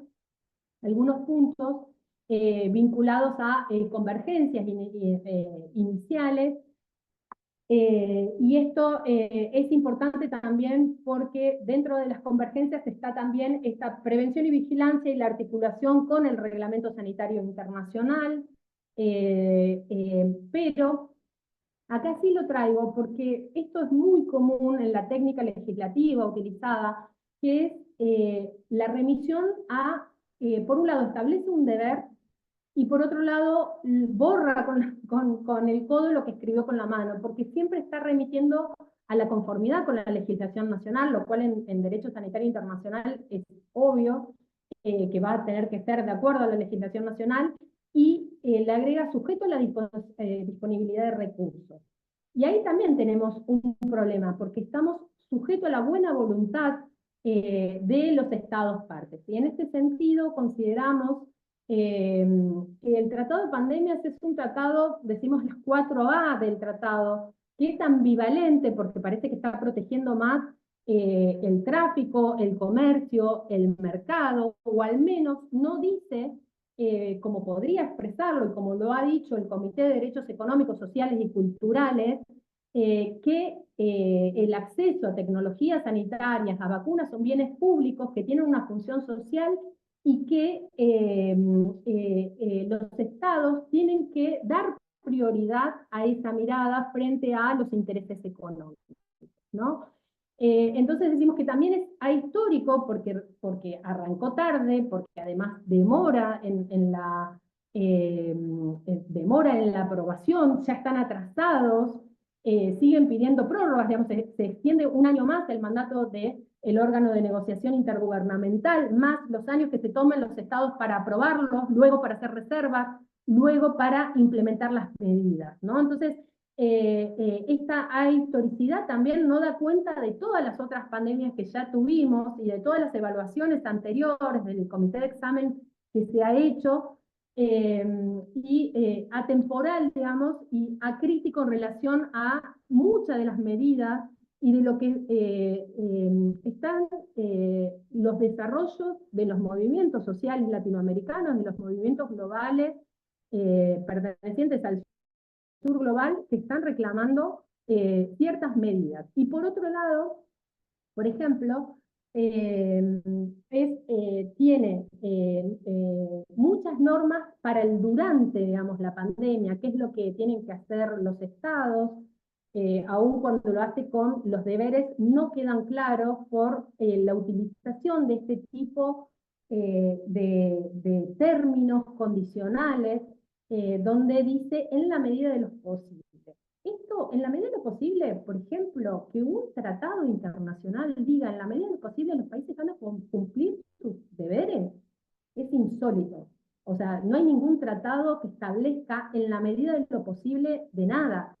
B: algunos puntos vinculados a convergencias iniciales. Y esto es importante también porque dentro de las convergencias está también esta prevención y vigilancia y la articulación con el Reglamento Sanitario Internacional, pero acá sí lo traigo porque esto es muy común en la técnica legislativa utilizada, que es la remisión a, por un lado, establece un deber, y por otro lado borra con el codo lo que escribió con la mano, porque siempre está remitiendo a la conformidad con la legislación nacional, lo cual en Derecho Sanitario Internacional es obvio que va a tener que ser de acuerdo a la legislación nacional, y le agrega sujeto a la disponibilidad de recursos. Y ahí también tenemos un problema, porque estamos sujetos a la buena voluntad de los estados partes. Y en este sentido consideramos que el tratado de pandemias es un tratado, decimos las 4A del tratado, que es ambivalente porque parece que está protegiendo más el tráfico, el comercio, el mercado, o al menos no dice, como podría expresarlo y como lo ha dicho el Comité de Derechos Económicos, Sociales y Culturales, que el acceso a tecnologías sanitarias, a vacunas, son bienes públicos que tienen una función social y que los estados tienen que dar prioridad a esa mirada frente a los intereses económicos, ¿no? Entonces decimos que también es ahistórico porque arrancó tarde, porque además demora demora en la aprobación, ya están atrasados, siguen pidiendo prórrogas, digamos, se extiende un año más el mandato del órgano de negociación intergubernamental, más los años que se tomen los estados para aprobarlos, luego para hacer reservas, luego para implementar las medidas, ¿no? Entonces, esta ahistoricidad también no da cuenta de todas las otras pandemias que ya tuvimos y de todas las evaluaciones anteriores del comité de examen que se ha hecho, y atemporal, digamos, y acrítico en relación a muchas de las medidas y de lo que están los desarrollos de los movimientos sociales latinoamericanos, de los movimientos globales pertenecientes al sur global, que están reclamando ciertas medidas. Y por otro lado, por ejemplo, tiene muchas normas para el durante, digamos, la pandemia, qué es lo que tienen que hacer los estados, aun cuando lo hace con los deberes, no quedan claros por la utilización de este tipo de términos condicionales, donde dice en la medida de lo posible. Esto, en la medida de lo posible, por ejemplo, que un tratado internacional diga en la medida de lo posible los países van a cumplir sus deberes, es insólito. O sea, no hay ningún tratado que establezca en la medida de lo posible de nada.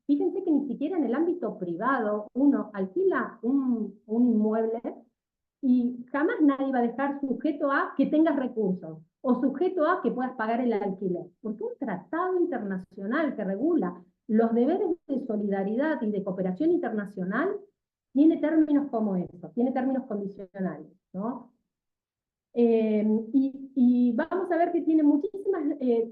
B: Fíjense que ni siquiera en el ámbito privado uno alquila un inmueble y jamás nadie va a dejar sujeto a que tengas recursos o sujeto a que puedas pagar el alquiler. Porque un tratado internacional que regula los deberes de solidaridad y de cooperación internacional tiene términos como estos, tiene términos condicionales, ¿no? Y vamos a ver que tiene muchísimas,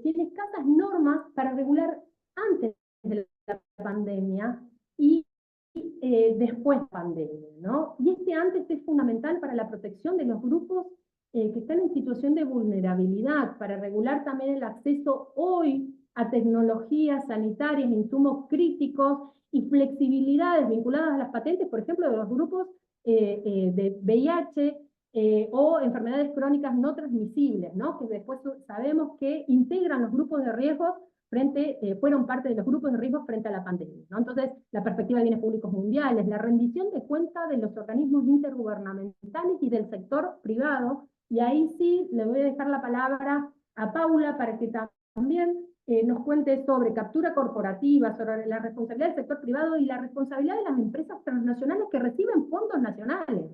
B: tiene escasas normas para regular antes de la pandemia y después de pandemia, ¿no? Y este antes es fundamental para la protección de los grupos que están en situación de vulnerabilidad, para regular también el acceso hoy a tecnologías sanitarias, insumos críticos y flexibilidades vinculadas a las patentes, por ejemplo, de los grupos de VIH o enfermedades crónicas no transmisibles, ¿no? Que después sabemos que integran los grupos de riesgo fueron parte de los grupos de riesgo frente a la pandemia, ¿no? Entonces, la perspectiva de bienes públicos mundiales, la rendición de cuenta de los organismos intergubernamentales y del sector privado, y ahí sí le voy a dejar la palabra a Paula para que también nos cuente sobre captura corporativa, sobre la responsabilidad del sector privado y la responsabilidad de las empresas transnacionales que reciben fondos nacionales,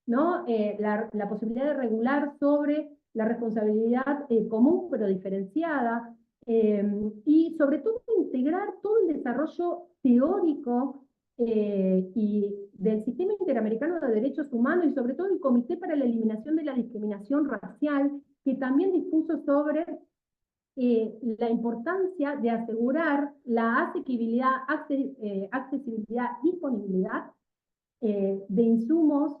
B: ¿no? La posibilidad de regular sobre la responsabilidad común pero diferenciada, y sobre todo integrar todo el desarrollo teórico y del Sistema Interamericano de Derechos Humanos y sobre todo el Comité para la Eliminación de la Discriminación Racial, que también dispuso sobre la importancia de asegurar la asequibilidad, accesibilidad, disponibilidad de insumos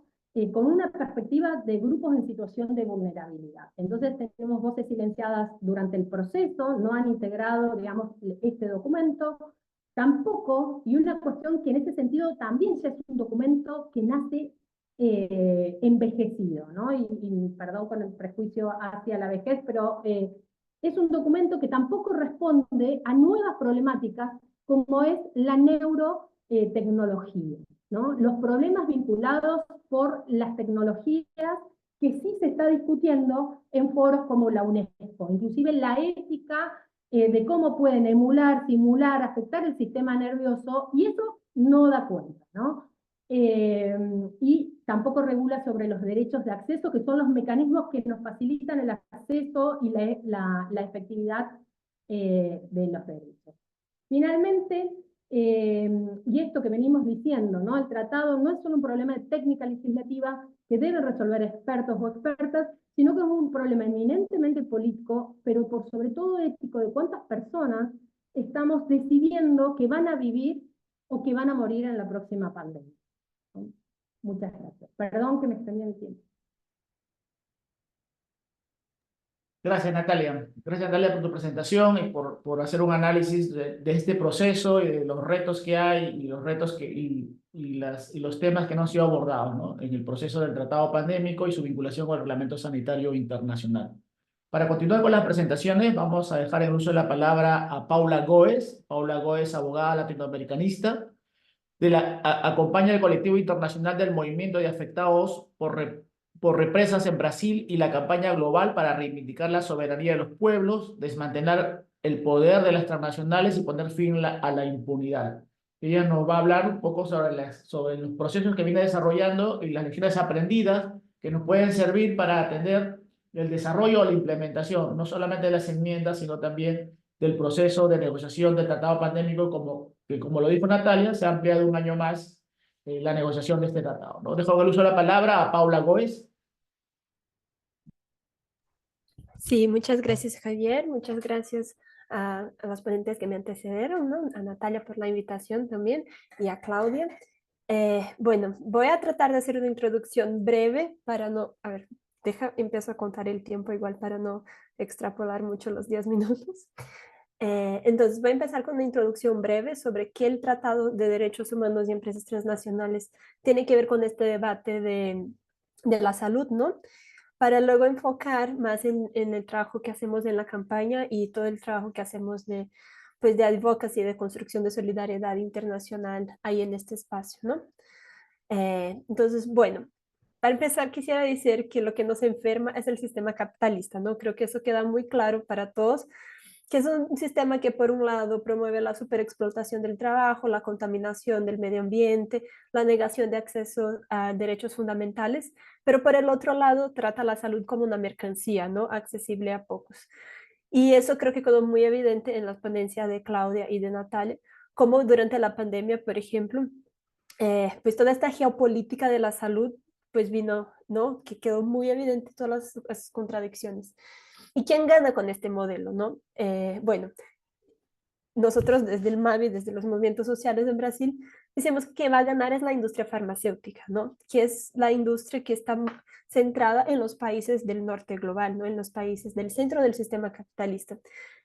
B: con una perspectiva de grupos en situación de vulnerabilidad. Entonces tenemos voces silenciadas durante el proceso, no han integrado, digamos, este documento, tampoco, y una cuestión que en ese sentido también ya es un documento que nace envejecido, ¿no? Y perdón con el prejuicio hacia la vejez, pero es un documento que tampoco responde a nuevas problemáticas como es la neurotecnología, ¿no? Los problemas vinculados por las tecnologías que sí se está discutiendo en foros como la UNESCO, inclusive la ética de cómo pueden emular, simular, afectar el sistema nervioso, y eso no da cuenta, ¿no? Y tampoco regula sobre los derechos de acceso, que son los mecanismos que nos facilitan el acceso y la efectividad de los derechos. Finalmente, y esto que venimos diciendo, ¿no? El tratado no es solo un problema de técnica legislativa que deben resolver expertos o expertas, sino que es un problema eminentemente político, pero por sobre todo ético, de cuántas personas estamos decidiendo que van a vivir o que van a morir en la próxima pandemia. Muchas gracias. Perdón que me extendí el tiempo.
A: Gracias, Natalia. Gracias, Natalia, por tu presentación y por hacer un análisis de este proceso y de los retos que hay y los retos y los temas que no han sido abordados, ¿no? En el proceso del tratado pandémico y su vinculación con el Reglamento Sanitario Internacional. Para continuar con las presentaciones, vamos a dejar en uso de la palabra a Paula Góes. Paula Góes, abogada latinoamericanista, acompaña el colectivo internacional del Movimiento de Afectados por Represas en Brasil y la campaña global para reivindicar la soberanía de los pueblos, desmantelar el poder de las transnacionales y poner fin a la impunidad. Ella nos va a hablar un poco sobre los procesos que viene desarrollando y las lecciones aprendidas que nos pueden servir para atender el desarrollo o la implementación, no solamente de las enmiendas, sino también del proceso de negociación del tratado pandémico, que como lo dijo Natalia, se ha ampliado un año más la negociación de este tratado, ¿no? Dejo el uso de la palabra a Paula Góes.
C: Sí, muchas gracias, Javier. Muchas gracias a las ponentes que me antecedieron, ¿no? A Natalia por la invitación también y a Claudia. Bueno, voy a tratar de hacer una introducción breve para no... A ver, empiezo a contar el tiempo igual para no extrapolar mucho los 10 minutos. Entonces voy a empezar con una introducción breve sobre qué el Tratado de Derechos Humanos y Empresas Transnacionales tiene que ver con este debate de la salud, ¿no? Para luego enfocar más en el trabajo que hacemos en la campaña y todo el trabajo que hacemos de advocacy, de construcción de solidaridad internacional ahí en este espacio, ¿no? Entonces, bueno, para empezar quisiera decir que lo que nos enferma es el sistema capitalista, ¿no? Creo que eso queda muy claro para todos, que es un sistema que por un lado promueve la superexplotación del trabajo, la contaminación del medio ambiente, la negación de acceso a derechos fundamentales, pero por el otro lado trata la salud como una mercancía, ¿no? Accesible a pocos. Y eso creo que quedó muy evidente en la ponencia de Claudia y de Natalia, como durante la pandemia, por ejemplo, pues toda esta geopolítica de la salud, pues vino, ¿no? Que quedó muy evidente todas las contradicciones. ¿Y quién gana con este modelo, no? Bueno, nosotros desde el MAVI, desde los movimientos sociales en Brasil, decimos que va a ganar es la industria farmacéutica, ¿no? Que es la industria que está centrada en los países del norte global, ¿no? En los países del centro del sistema capitalista.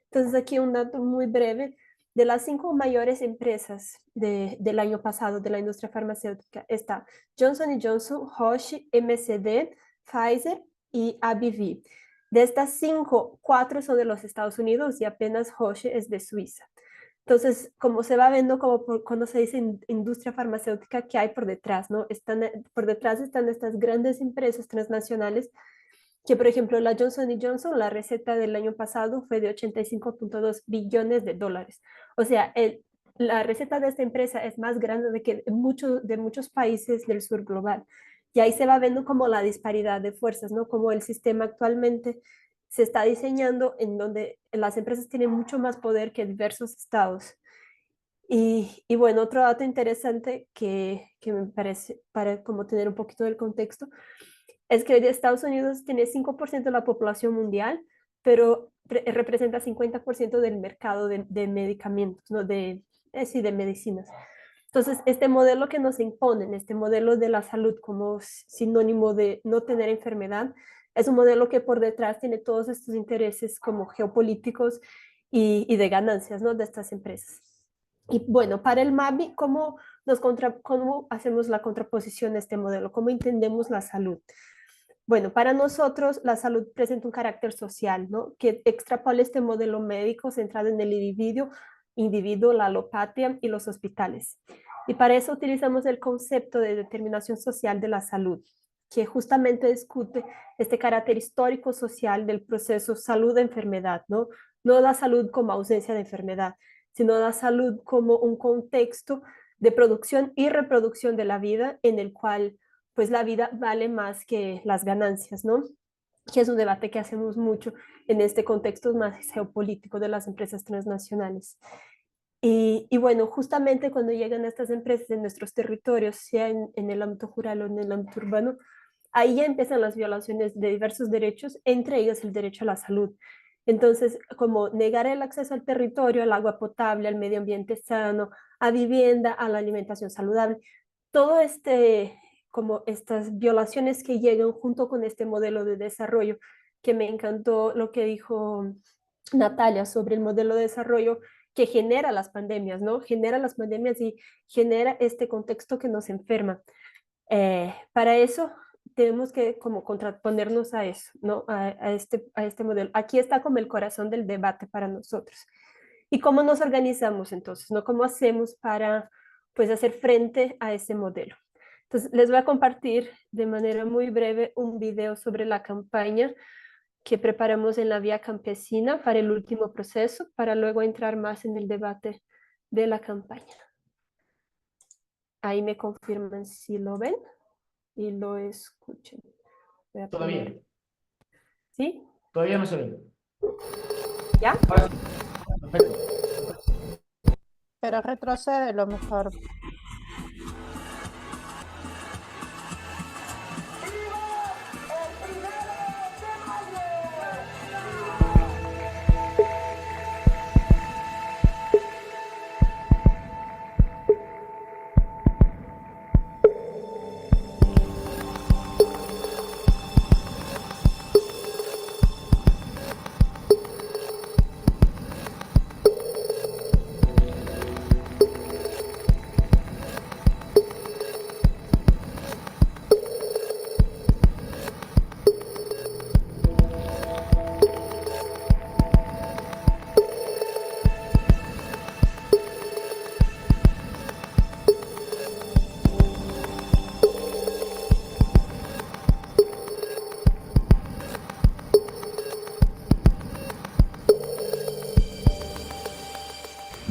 C: Entonces aquí un dato muy breve. De las 5 mayores empresas del año pasado de la industria farmacéutica está Johnson & Johnson, Roche, MSD, Pfizer y AbbVie. De estas 5, 4 son de los Estados Unidos y apenas Roche es de Suiza. Entonces, como se va viendo cuando se dice industria farmacéutica, ¿qué hay por detrás? ¿No? Por detrás están estas grandes empresas transnacionales que, por ejemplo, la Johnson Johnson, la receta del año pasado fue de 85.2 billones de dólares. O sea, la receta de esta empresa es más grande de muchos países del sur global. Y ahí se va viendo como la disparidad de fuerzas, ¿no? Como el sistema actualmente se está diseñando en donde las empresas tienen mucho más poder que diversos estados. Y bueno, otro dato interesante que me parece, para como tener un poquito del contexto, es que Estados Unidos tiene 5% de la población mundial, pero representa 50% del mercado de medicamentos, ¿no? Sí, de medicinas. Entonces, este modelo que nos imponen, este modelo de la salud como sinónimo de no tener enfermedad, es un modelo que por detrás tiene todos estos intereses como geopolíticos y de ganancias, ¿no? De estas empresas. Y bueno, para el MABI, ¿cómo hacemos la contraposición a este modelo? ¿Cómo entendemos la salud? Bueno, para nosotros la salud presenta un carácter social, ¿no? Que extrapola este modelo médico centrado en el individuo, la alopatía y los hospitales. Y para eso utilizamos el concepto de determinación social de la salud, que justamente discute este carácter histórico social del proceso salud-enfermedad, ¿no? No la salud como ausencia de enfermedad, sino la salud como un contexto de producción y reproducción de la vida en el cual pues la vida vale más que las ganancias, ¿no? Que es un debate que hacemos mucho en este contexto más geopolítico de las empresas transnacionales. Y bueno, justamente cuando llegan estas empresas en nuestros territorios, sea en el ámbito rural o en el ámbito urbano, ahí ya empiezan las violaciones de diversos derechos, entre ellos el derecho a la salud. Entonces, como negar el acceso al territorio, al agua potable, al medio ambiente sano, a vivienda, a la alimentación saludable, todo como estas violaciones que llegan junto con este modelo de desarrollo, que me encantó lo que dijo Natalia sobre el modelo de desarrollo que genera las pandemias, ¿no? Genera las pandemias y genera este contexto que nos enferma. Para eso tenemos que como contraponernos a eso, ¿no? A este modelo. Aquí está como el corazón del debate para nosotros. ¿Y cómo nos organizamos entonces, no? ¿Cómo hacemos para, pues, hacer frente a ese modelo? Entonces, les voy a compartir de manera muy breve un video sobre la campaña que preparamos en la Vía Campesina para el último proceso, para luego entrar más en el debate de la campaña. Ahí me confirman si lo ven y lo escuchen. Voy a
A: Todavía.
C: poner- ¿Sí?
A: Todavía no se ve.
C: ¿Ya?
A: Ahora sí. Perfecto.
D: Pero retrocede lo mejor.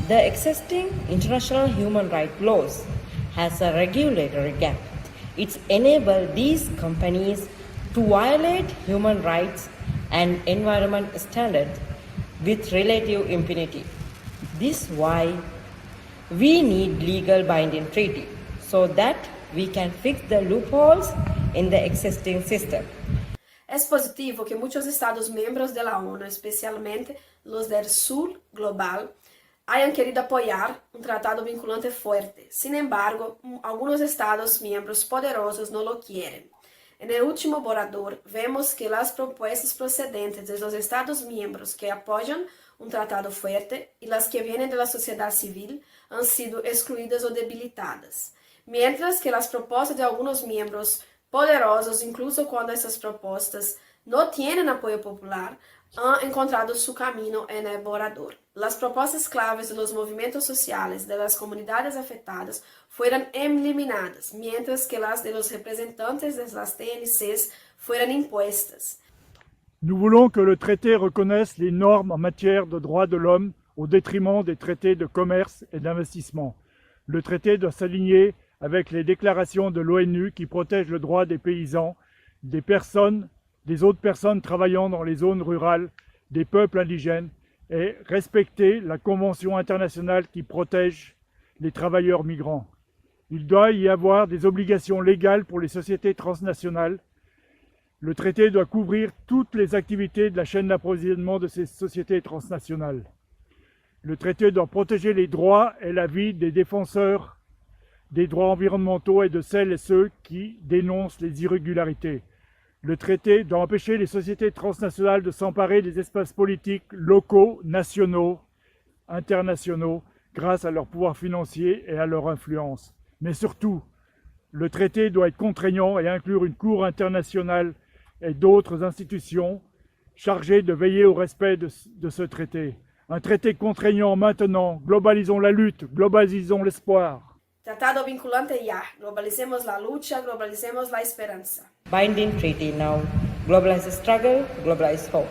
I: The existing international human rights laws has a regulatory gap. It's enabled these companies to violate human rights and environment standards with relative impunity. This is why we need legal binding treaty so that we can fix the loopholes in the existing system.
J: Es positivo que muchos Estados miembros de la ONU, especialmente los del sur global, hayan querido apoyar un tratado vinculante fuerte. Sin embargo, algunos Estados miembros poderosos no lo quieren. En el último borrador, vemos que las propuestas procedentes de los Estados miembros que apoyan un tratado fuerte y las que vienen de la sociedad civil han sido excluidas o debilitadas, mientras que las propuestas de algunos miembros poderosos, incluso cuando esas propuestas no tienen apoyo popular, han encontrado su camino en el borrador. Las propuestas claves de los movimientos sociales de las comunidades afectadas fueron eliminadas, mientras que las de los representantes de las TNCs fueron impuestas.
K: Nous voulons que le traité reconnaisse les normes en matière de droits de l'homme au détriment des traités de commerce et d'investissement. Le traité doit s'aligner avec les déclarations de l'ONU qui protègent le droit des paysans, des autres personnes travaillant dans les zones rurales, des peuples indigènes et respecter la Convention internationale qui protège les travailleurs migrants. Il doit y avoir des obligations légales pour les sociétés transnationales. Le traité doit couvrir toutes les activités de la chaîne d'approvisionnement de ces sociétés transnationales. Le traité doit protéger les droits et la vie des défenseurs des droits environnementaux et de celles et ceux qui dénoncent les irrégularités. Le traité doit empêcher les sociétés transnationales de s'emparer des espaces politiques locaux, nationaux, internationaux, grâce à leur pouvoir financier et à leur influence. Mais surtout, le traité doit être contraignant et inclure une Cour internationale et d'autres institutions chargées de veiller au respect de ce traité. Un traité contraignant maintenant, globalisons la lutte, globalisons l'espoir.
J: Tratado vinculante ya, globalicemos la lucha, globalicemos la esperanza.
I: Binding treaty now. Globalize struggle, globalize hope.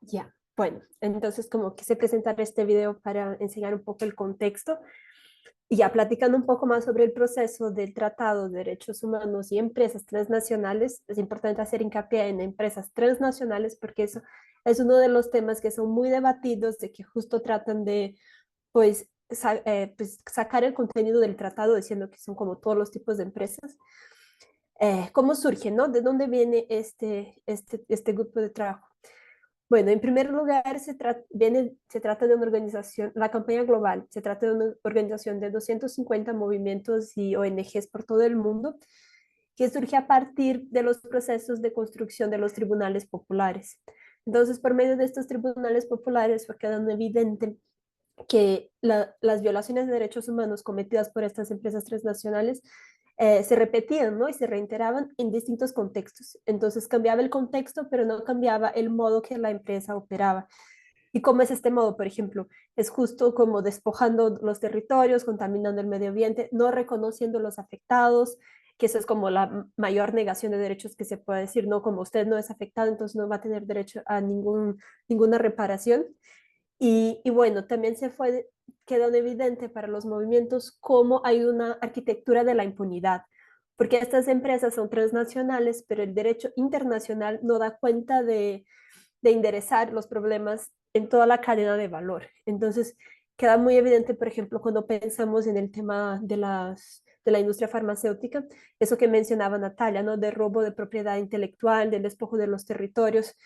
C: Ya, bueno, entonces como quise presentar este video para enseñar un poco el contexto y ya platicando un poco más sobre el proceso del Tratado de Derechos Humanos y empresas transnacionales, es importante hacer hincapié en empresas transnacionales porque eso es uno de los temas que son muy debatidos, de que justo tratan de pues sacar el contenido del tratado diciendo que son como todos los tipos de empresas. ¿Cómo surge, no? ¿De dónde viene este grupo de trabajo? Bueno, en primer lugar, se trata de una organización, la campaña global, se trata de una organización de 250 movimientos y ONGs por todo el mundo, que surge a partir de los procesos de construcción de los tribunales populares. Entonces, por medio de estos tribunales populares fue quedando evidente que las violaciones de derechos humanos cometidas por estas empresas transnacionales se repetían, ¿no? Y se reiteraban en distintos contextos. Entonces cambiaba el contexto, pero no cambiaba el modo que la empresa operaba. ¿Y cómo es este modo? Por ejemplo, es justo como despojando los territorios, contaminando el medio ambiente, no reconociendo los afectados, que eso es como la mayor negación de derechos que se puede decir, ¿no? Como usted no es afectado, entonces no va a tener derecho a ninguna reparación. Y bueno, también quedó evidente para los movimientos cómo hay una arquitectura de la impunidad, porque estas empresas son transnacionales, pero el derecho internacional no da cuenta de enderezar los problemas en toda la cadena de valor. Entonces, queda muy evidente, por ejemplo, cuando pensamos en el tema de la industria farmacéutica, eso que mencionaba Natalia, ¿no? De robo de propiedad intelectual, del despojo de los territorios.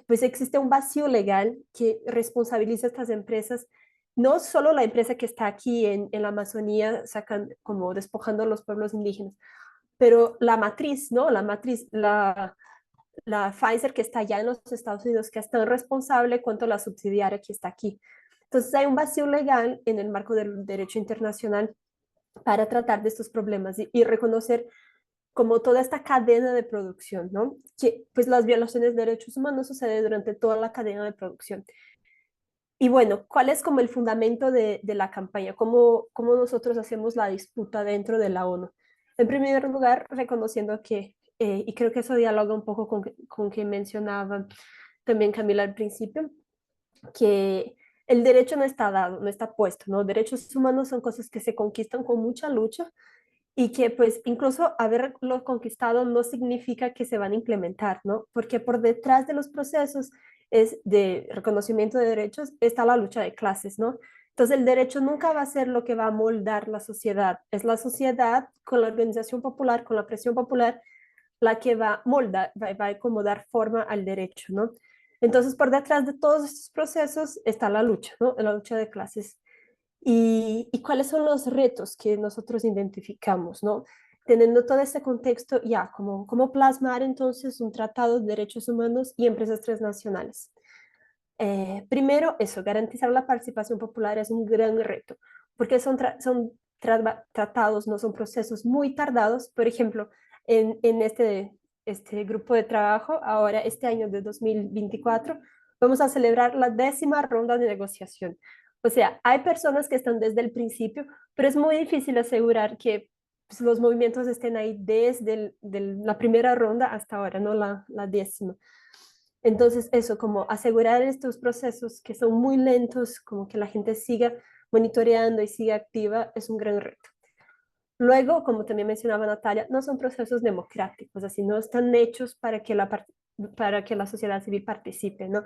C: Pues existe un vacío legal que responsabiliza a estas empresas, no solo la empresa que está aquí en la Amazonía, como despojando a los pueblos indígenas, pero la matriz, ¿no? La Pfizer que está allá en los Estados Unidos, que es tan responsable cuanto la subsidiaria que está aquí. Entonces hay un vacío legal en el marco del derecho internacional para tratar de estos problemas y reconocer como toda esta cadena de producción, ¿no? Que pues las violaciones de derechos humanos suceden durante toda la cadena de producción. Y bueno, ¿cuál es como el fundamento de la campaña? ¿Cómo nosotros hacemos la disputa dentro de la ONU? En primer lugar, reconociendo que, y creo que eso dialoga un poco con que mencionaba también Camila al principio, que el derecho no está dado, no está puesto, ¿no? Derechos humanos son cosas que se conquistan con mucha lucha, y que pues incluso haberlo conquistado no significa que se van a implementar, ¿no? Porque por detrás de los procesos de reconocimiento de derechos está la lucha de clases, ¿no? Entonces el derecho nunca va a ser lo que va a moldar la sociedad, es la sociedad con la organización popular, con la presión popular, la que va a moldar, va a como dar forma al derecho, ¿no? Entonces por detrás de todos estos procesos está la lucha, ¿no? La lucha de clases. ¿Y cuáles son los retos que nosotros identificamos, ¿no? Teniendo todo este contexto, ya, ¿cómo plasmar entonces un tratado de derechos humanos y empresas transnacionales? Primero, eso, garantizar la participación popular es un gran reto, porque son tratados, no son procesos muy tardados. Por ejemplo, en este grupo de trabajo, ahora este año de 2024, vamos a celebrar la 10ª ronda de negociación. O sea, hay personas que están desde el principio, pero es muy difícil asegurar que pues, los movimientos estén ahí desde la primera ronda hasta ahora, no la 10ª. Entonces, eso, como asegurar estos procesos que son muy lentos, como que la gente siga monitoreando y siga activa, es un gran reto. Luego, como también mencionaba Natalia, no son procesos democráticos, así no están hechos para que la sociedad civil participe, ¿no?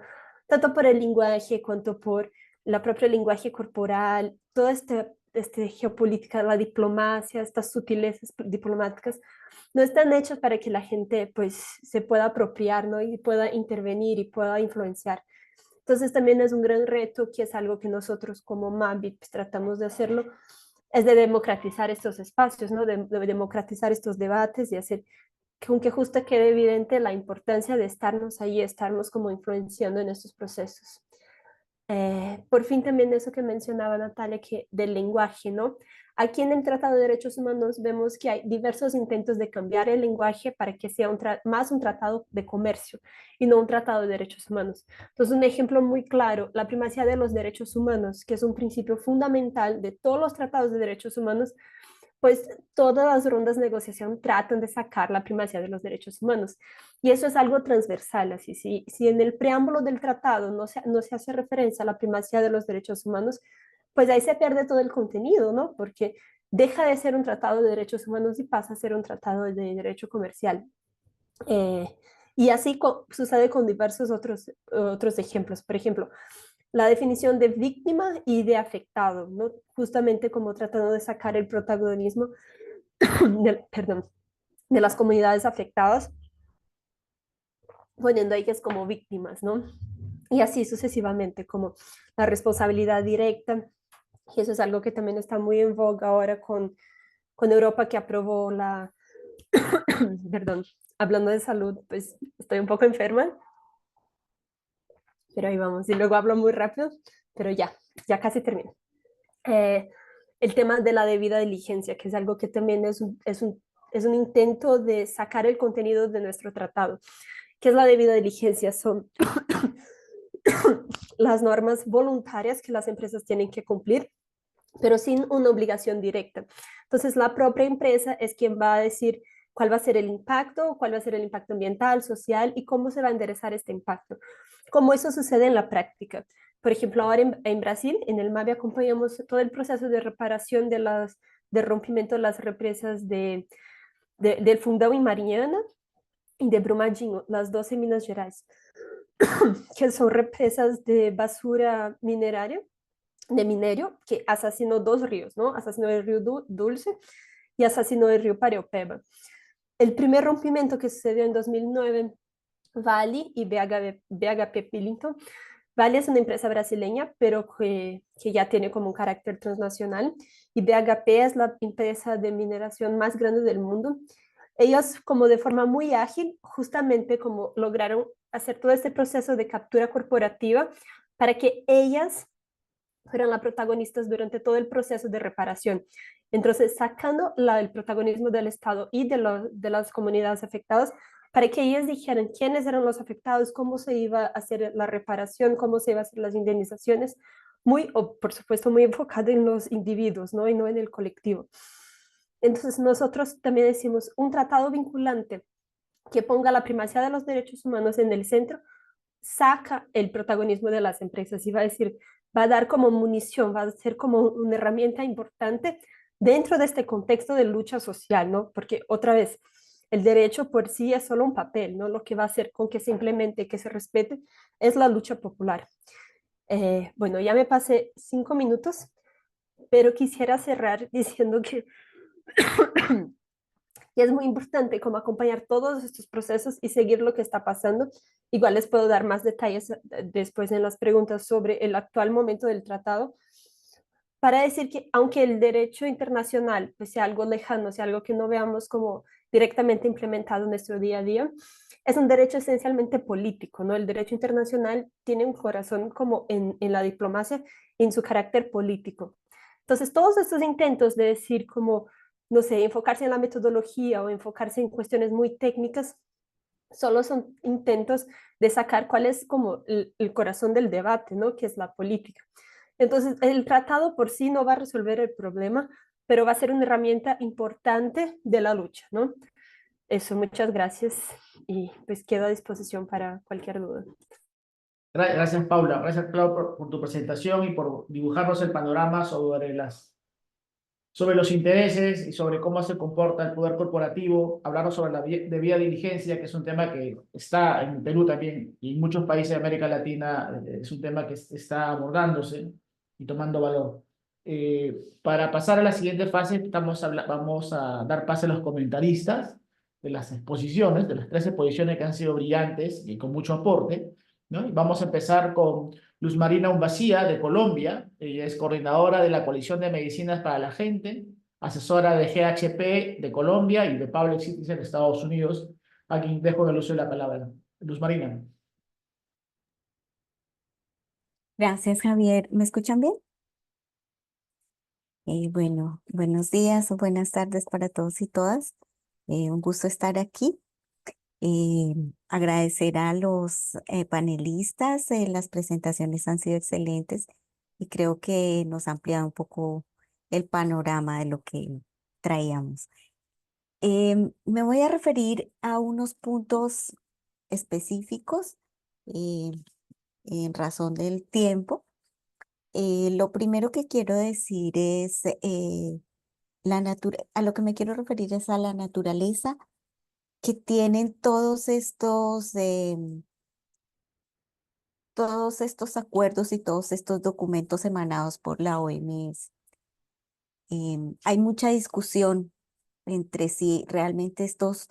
C: Tanto por el lenguaje cuanto por la propia lenguaje corporal, toda esta geopolítica, la diplomacia, estas sutilezas diplomáticas, no están hechos para que la gente pues se pueda apropiar, ¿no? Y pueda intervenir y pueda influenciar. Entonces también es un gran reto, que es algo que nosotros como Mabit pues, tratamos de hacerlo, es de democratizar estos espacios, ¿no? De democratizar estos debates y hacer que justo quede evidente la importancia de estarnos ahí, estarnos como influenciando en estos procesos. Por fin también eso que mencionaba Natalia, que del lenguaje, ¿no? Aquí en el Tratado de Derechos Humanos vemos que hay diversos intentos de cambiar el lenguaje para que sea más un tratado de comercio y no un tratado de derechos humanos. Entonces, un ejemplo muy claro, la primacía de los derechos humanos, que es un principio fundamental de todos los tratados de derechos humanos, pues todas las rondas de negociación tratan de sacar la primacía de los derechos humanos. Y eso es algo transversal, así, si en el preámbulo del tratado no se hace referencia a la primacía de los derechos humanos, pues ahí se pierde todo el contenido, ¿no? Porque deja de ser un tratado de derechos humanos y pasa a ser un tratado de derecho comercial. Y así sucede con diversos otros ejemplos. Por ejemplo, la definición de víctima y de afectado, ¿no? Justamente como tratando de sacar el protagonismo de las comunidades afectadas, poniendo a ellas como víctimas, ¿no? Y así sucesivamente, como la responsabilidad directa, y eso es algo que también está muy en voga ahora con Europa, que aprobó perdón, hablando de salud, pues estoy un poco enferma, pero ahí vamos, y luego hablo muy rápido, pero ya casi termino. El tema de la debida diligencia, que es algo que también es un intento de sacar el contenido de nuestro tratado. ¿Qué es la debida diligencia? Son las normas voluntarias que las empresas tienen que cumplir, pero sin una obligación directa. Entonces, la propia empresa es quien va a decir cuál va a ser el impacto ambiental, social, y cómo se va a enderezar este impacto. Cómo eso sucede en la práctica. Por ejemplo, ahora en Brasil, en el MABI, acompañamos todo el proceso de reparación de rompimiento de las represas del Fundão y Mariana y de Brumadinho, las dos en Minas Gerais, que son represas de basura de minerio, que asesinó 2 ríos, ¿no? Asesinó el río Dulce y asesinó el río Paraopeba. El primer rompimiento que sucedió en 2009, Vale y BHP Billiton. Vale es una empresa brasileña, pero que ya tiene como un carácter transnacional, y BHP es la empresa de mineración más grande del mundo. Ellos, como de forma muy ágil, justamente como lograron hacer todo este proceso de captura corporativa para que ellas fueran las protagonistas durante todo el proceso de reparación. Entonces, sacando el protagonismo del Estado y de las comunidades afectadas, para que ellas dijeran quiénes eran los afectados, cómo se iba a hacer la reparación, cómo se iba a hacer las indemnizaciones, por supuesto, muy enfocado en los individuos, ¿no? Y no en el colectivo. Entonces, nosotros también decimos un tratado vinculante que ponga la primacía de los derechos humanos en el centro, saca el protagonismo de las empresas y va a dar como munición, va a ser como una herramienta importante dentro de este contexto de lucha social, ¿no? Porque otra vez, el derecho por sí es solo un papel, ¿no? Lo que va a hacer con que se implemente, que se respete, es la lucha popular. Bueno, ya me pasé 5 minutos, pero quisiera cerrar diciendo que y es muy importante como acompañar todos estos procesos y seguir lo que está pasando. Igual les puedo dar más detalles después en las preguntas sobre el actual momento del tratado, para decir que aunque el derecho internacional pues, sea algo lejano, sea algo que no veamos como directamente implementado en nuestro día a día, es un derecho esencialmente político, ¿no? El derecho internacional tiene un corazón como en la diplomacia, en su carácter político. Entonces, todos estos intentos de decir como, no sé, enfocarse en la metodología o enfocarse en cuestiones muy técnicas, solo son intentos de sacar cuál es como el corazón del debate, ¿no? Que es la política. Entonces, el tratado por sí no va a resolver el problema, pero va a ser una herramienta importante de la lucha, ¿no? Eso, muchas gracias y pues quedo a disposición para cualquier duda.
A: Gracias, Paula. Gracias, Paula, por tu presentación y por dibujarnos el panorama sobre los intereses y sobre cómo se comporta el poder corporativo, hablarnos sobre la debida diligencia, que es un tema que está en Perú también y en muchos países de América Latina, es un tema que está abordándose y tomando valor. Para pasar a la siguiente fase, vamos a dar pase a los comentaristas de las exposiciones, de las 3 exposiciones que han sido brillantes y con mucho aporte, ¿no? Y vamos a empezar con Luz Marina Umbacía, de Colombia. Ella es coordinadora de la Coalición de Medicinas para la Gente, asesora de GHP de Colombia y de Public Citizen de Estados Unidos, a quien dejo el uso de la palabra. Luz Marina.
F: Gracias, Javier. ¿Me escuchan bien? Bueno, buenos días o buenas tardes para todos y todas. Un gusto estar aquí. Agradecer a los panelistas. Las presentaciones han sido excelentes y creo que nos ha ampliado un poco el panorama de lo que traíamos. Me voy a referir a unos puntos específicos eh, en razón del tiempo. Lo primero que quiero decir es, a lo que me quiero referir es a la naturaleza que tienen todos estos acuerdos y todos estos documentos emanados por la OMS. Hay mucha discusión entre si realmente estos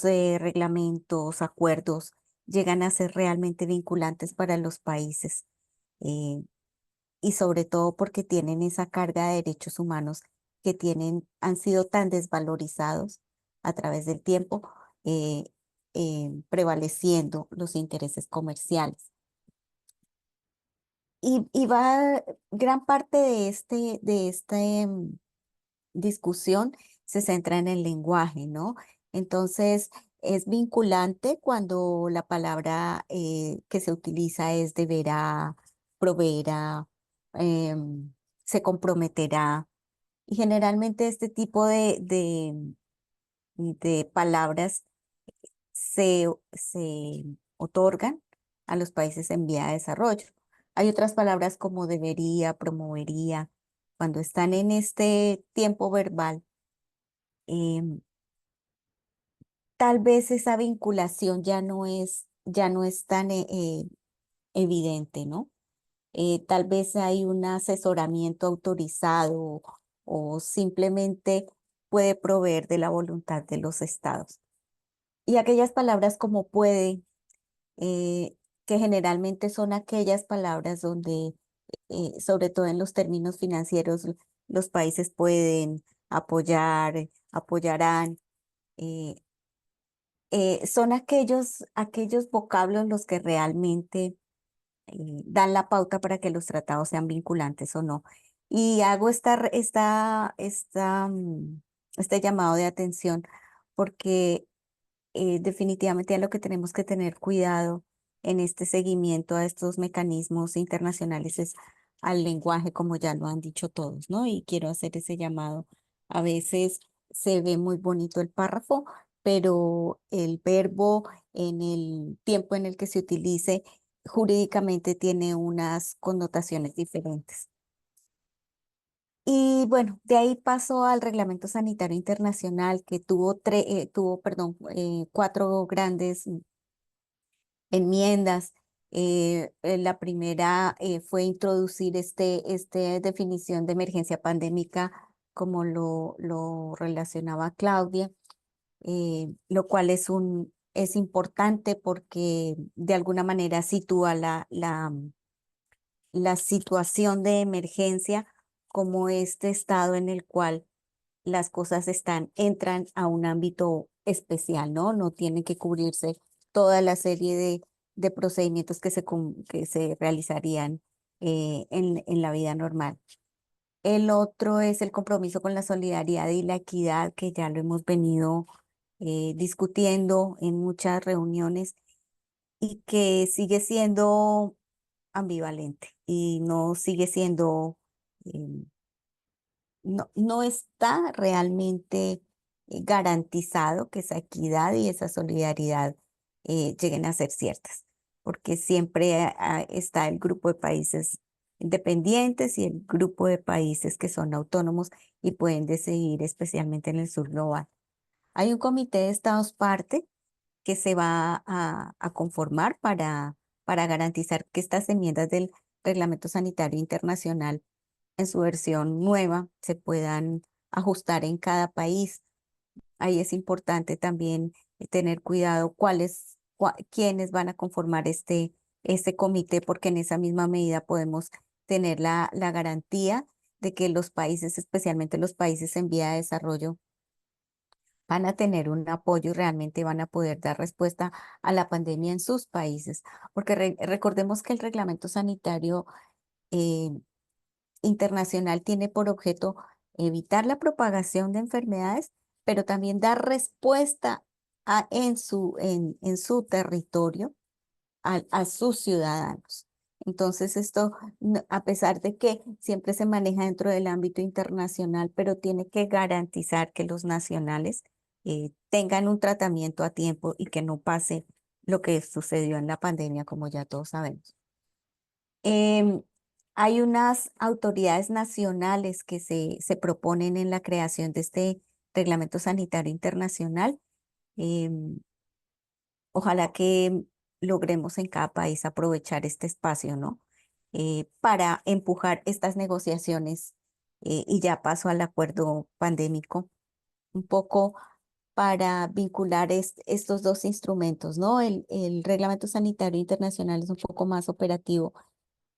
F: reglamentos, acuerdos, llegan a ser realmente vinculantes para los países. Y sobre todo porque tienen esa carga de derechos humanos que han sido tan desvalorizados a través del tiempo, eh, prevaleciendo los intereses comerciales. Y va gran parte de esta discusión se centra en el lenguaje, ¿no? Entonces, es vinculante cuando la palabra que se utiliza es deberá, proveerá, se comprometerá. Y generalmente este tipo de palabras se otorgan a los países en vía de desarrollo. Hay otras palabras como debería, promovería. Cuando están en este tiempo verbal, tal vez esa vinculación ya no es tan evidente, ¿no? Tal vez hay un asesoramiento autorizado o simplemente puede proveer de la voluntad de los estados. Y aquellas palabras como puede, que generalmente son aquellas palabras donde, sobre todo en los términos financieros, los países pueden apoyar, apoyarán. eh, Son aquellos vocablos los que realmente dan la pauta para que los tratados sean vinculantes o no. Y hago este llamado de atención porque definitivamente a lo que tenemos que tener cuidado en este seguimiento a estos mecanismos internacionales es al lenguaje, como ya lo han dicho todos, ¿no? Y quiero hacer ese llamado. A veces se ve muy bonito el párrafo, pero el verbo en el tiempo en el que se utilice jurídicamente tiene unas connotaciones diferentes. Y bueno, de ahí pasó al Reglamento Sanitario Internacional que tuvo 4 grandes enmiendas. La primera fue introducir esta definición de emergencia pandémica como lo relacionaba Claudia, lo cual es importante porque de alguna manera sitúa la situación de emergencia como este estado en el cual las cosas entran a un ámbito especial, ¿no? No tienen que cubrirse toda la serie de procedimientos que se realizarían en la vida normal. El otro es el compromiso con la solidaridad y la equidad, que ya lo hemos venido discutiendo en muchas reuniones y que sigue siendo ambivalente y no sigue siendo, eh, no está realmente garantizado que esa equidad y esa solidaridad lleguen a ser ciertas, porque siempre está el grupo de países independientes y el grupo de países que son autónomos y pueden decidir, especialmente en el sur global. Hay un comité de estados parte que se va a conformar para garantizar que estas enmiendas del Reglamento Sanitario Internacional en su versión nueva se puedan ajustar en cada país. Ahí es importante también tener cuidado quiénes van a conformar este comité, porque en esa misma medida podemos tener la garantía de que los países, especialmente los países en vía de desarrollo, van a tener un apoyo y realmente van a poder dar respuesta a la pandemia en sus países. Porque recordemos que el reglamento sanitario eh, internacional tiene por objeto evitar la propagación de enfermedades, pero también dar respuesta en su territorio a sus ciudadanos. Entonces, esto, a pesar de que siempre se maneja dentro del ámbito internacional, pero tiene que garantizar que los nacionales tengan un tratamiento a tiempo y que no pase lo que sucedió en la pandemia, como ya todos sabemos. Em, Hay unas autoridades nacionales que se proponen en la creación de este Reglamento Sanitario Internacional. Em, Ojalá que logremos en cada país aprovechar este espacio, ¿no? Para empujar estas negociaciones y ya paso al acuerdo pandémico, un poco para vincular estos dos instrumentos, ¿no? El Reglamento Sanitario Internacional es un poco más operativo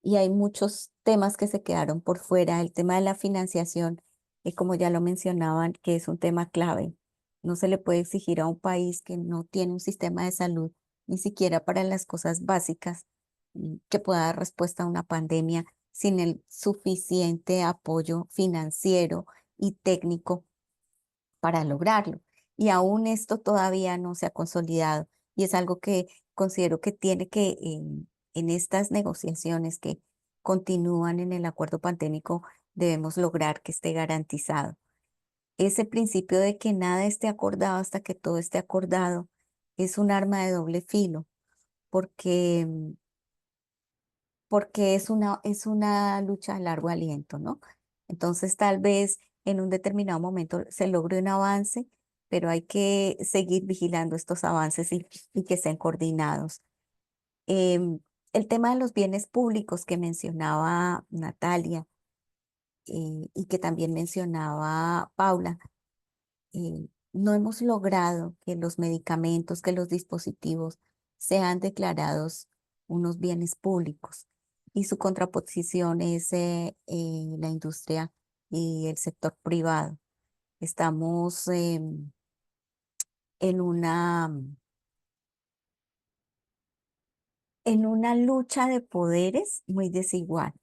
F: y hay muchos temas que se quedaron por fuera. El tema de la financiación, como ya lo mencionaban, que es un tema clave. No se le puede exigir a un país que no tiene un sistema de salud, ni siquiera para las cosas básicas, que pueda dar respuesta a una pandemia sin el suficiente apoyo financiero y técnico para lograrlo. Y aún esto todavía no se ha consolidado y es algo que considero que tiene que, en estas negociaciones que continúan en el acuerdo pandémico, debemos lograr que esté garantizado. Ese principio de que nada esté acordado hasta que todo esté acordado es un arma de doble filo, porque, porque es una lucha a largo aliento, ¿no? Entonces, tal vez en un determinado momento se logre un avance, pero hay que seguir vigilando estos avances y que estén coordinados. Em, el tema de los bienes públicos que mencionaba Natalia y que también mencionaba Paula, no hemos logrado que los medicamentos, que los dispositivos sean declarados unos bienes públicos y su contraposición es la industria y el sector privado. Estamos en una lucha de poderes muy desigual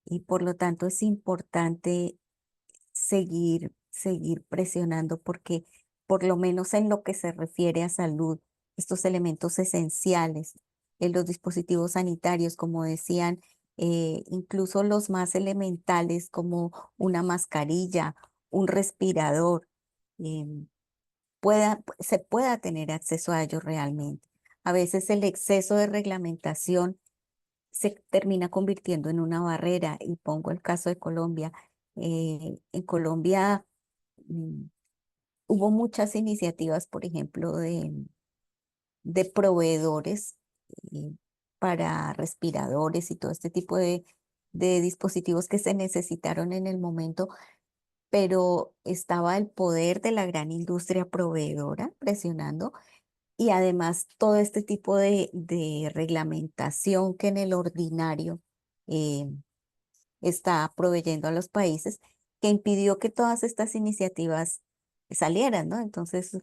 F: y por lo tanto es importante seguir presionando porque por lo menos en lo que se refiere a salud, estos elementos esenciales en los dispositivos sanitarios, como decían, incluso los más elementales como una mascarilla, un respirador, em, se pueda tener acceso a ellos realmente. A veces el exceso de reglamentación se termina convirtiendo en una barrera y pongo el caso de Colombia. En Colombia mm, hubo muchas iniciativas, por ejemplo, de proveedores eh, para respiradores y todo este tipo de dispositivos que se necesitaron en el momento, pero estaba el poder de la gran industria proveedora presionando y además todo este tipo de reglamentación que en el ordinario eh, está proveyendo a los países, que impidió que todas estas iniciativas salieran, ¿no? Entonces,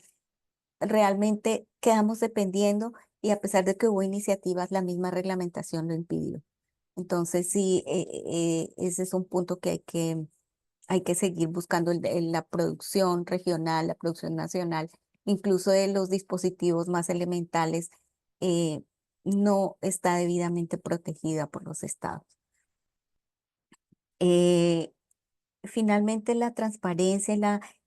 F: realmente quedamos dependiendo y a pesar de que hubo iniciativas, la misma reglamentación lo impidió. Entonces, sí, ese es un punto que hay que seguir buscando la producción regional, la producción nacional, incluso de los dispositivos más elementales, eh, no está debidamente protegida por los estados. Finalmente, la transparencia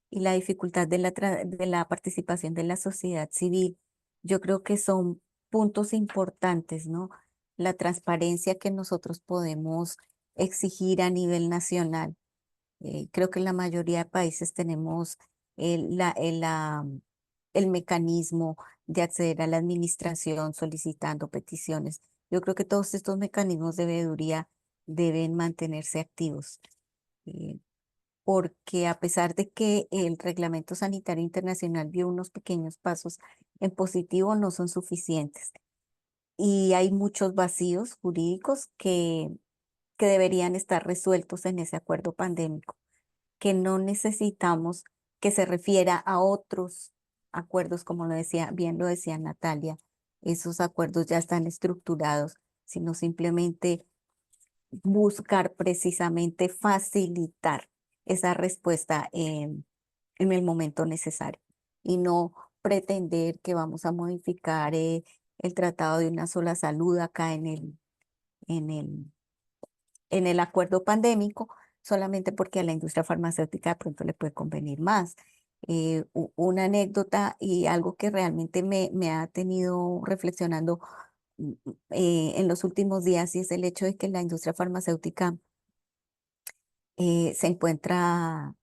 F: y la dificultad de la participación de la sociedad civil, yo creo que son puntos importantes, ¿no? La transparencia que nosotros podemos exigir a nivel nacional. Creo que en la mayoría de países tenemos el mecanismo de acceder a la administración solicitando peticiones. Yo creo que todos estos mecanismos de veeduría deben mantenerse activos. Porque a pesar de que el Reglamento Sanitario Internacional dio unos pequeños pasos en positivo, no son suficientes. Y hay muchos vacíos jurídicos que deberían estar resueltos en ese acuerdo pandémico, que no necesitamos que se refiera a otros acuerdos, como bien lo decía Natalia, esos acuerdos ya están estructurados, sino simplemente buscar precisamente facilitar esa respuesta en el momento necesario y no pretender que vamos a modificar el tratado de una sola salud acá en el acuerdo pandémico, solamente porque a la industria farmacéutica de pronto le puede convenir más. Una anécdota y algo que realmente me ha tenido reflexionando en los últimos días, y es el hecho de que la industria farmacéutica se encuentra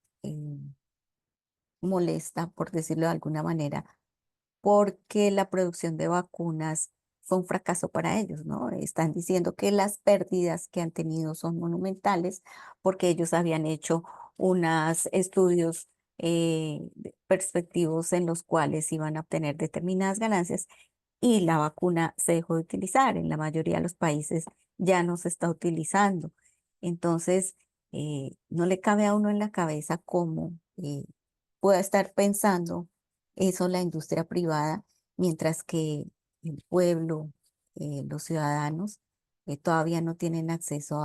F: molesta, por decirlo de alguna manera, porque la producción de vacunas fue un fracaso para ellos, ¿no? Están diciendo que las pérdidas que han tenido son monumentales porque ellos habían hecho unos estudios perspectivos en los cuales iban a obtener determinadas ganancias y la vacuna se dejó de utilizar. En la mayoría de los países ya no se está utilizando. Entonces, no le cabe a uno en la cabeza cómo pueda estar pensando eso la industria privada, mientras que el pueblo, los ciudadanos, todavía no tienen acceso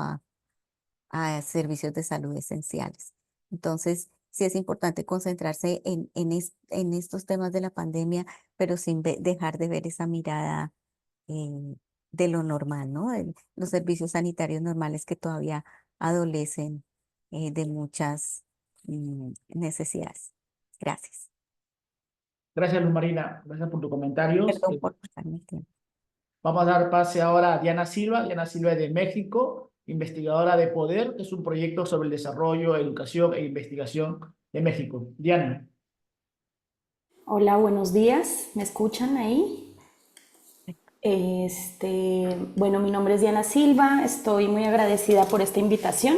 F: a servicios de salud esenciales. Entonces, sí es importante concentrarse en estos temas de la pandemia, pero sin dejar de ver esa mirada de lo normal, ¿no? Los servicios sanitarios normales que todavía adolecen de muchas necesidades. Gracias.
A: Gracias, Luz Marina. Gracias por tus comentarios.
F: Perdón por pasarme el tiempo.
A: Vamos a dar pase ahora a Diana Silva. Diana Silva es de México, investigadora de Poder, que es un proyecto sobre el desarrollo, educación e investigación de México. Diana.
E: Hola, buenos días. ¿Me escuchan ahí? Bueno, mi nombre es Diana Silva. Estoy muy agradecida por esta invitación,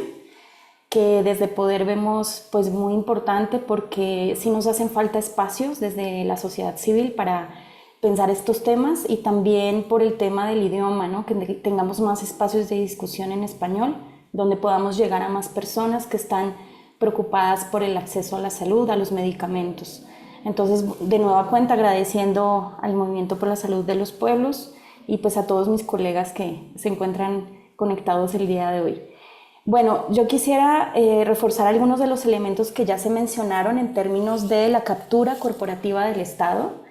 E: que desde Poder vemos pues muy importante porque sí nos hacen falta espacios desde la sociedad civil para pensar estos temas y también por el tema del idioma, ¿no? Que tengamos más espacios de discusión en español donde podamos llegar a más personas que están preocupadas por el acceso a la salud, a los medicamentos. Entonces, de nueva cuenta, agradeciendo al Movimiento por la Salud de los Pueblos y pues a todos mis colegas que se encuentran conectados el día de hoy. Bueno, yo quisiera reforzar algunos de los elementos que ya se mencionaron en términos de la captura corporativa del Estado,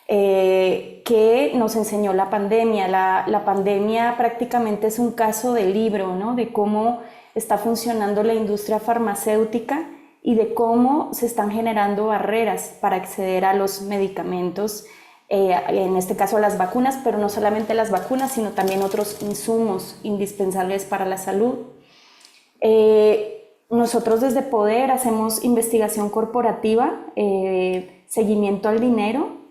E: que nos enseñó la pandemia. La pandemia prácticamente es un caso de libro, ¿no? De cómo está funcionando la industria farmacéutica y de cómo se están generando barreras para acceder a los medicamentos, en este caso las vacunas, pero no solamente las vacunas, sino también otros insumos indispensables para la salud. Nosotros desde Poder hacemos investigación corporativa, seguimiento al dinero,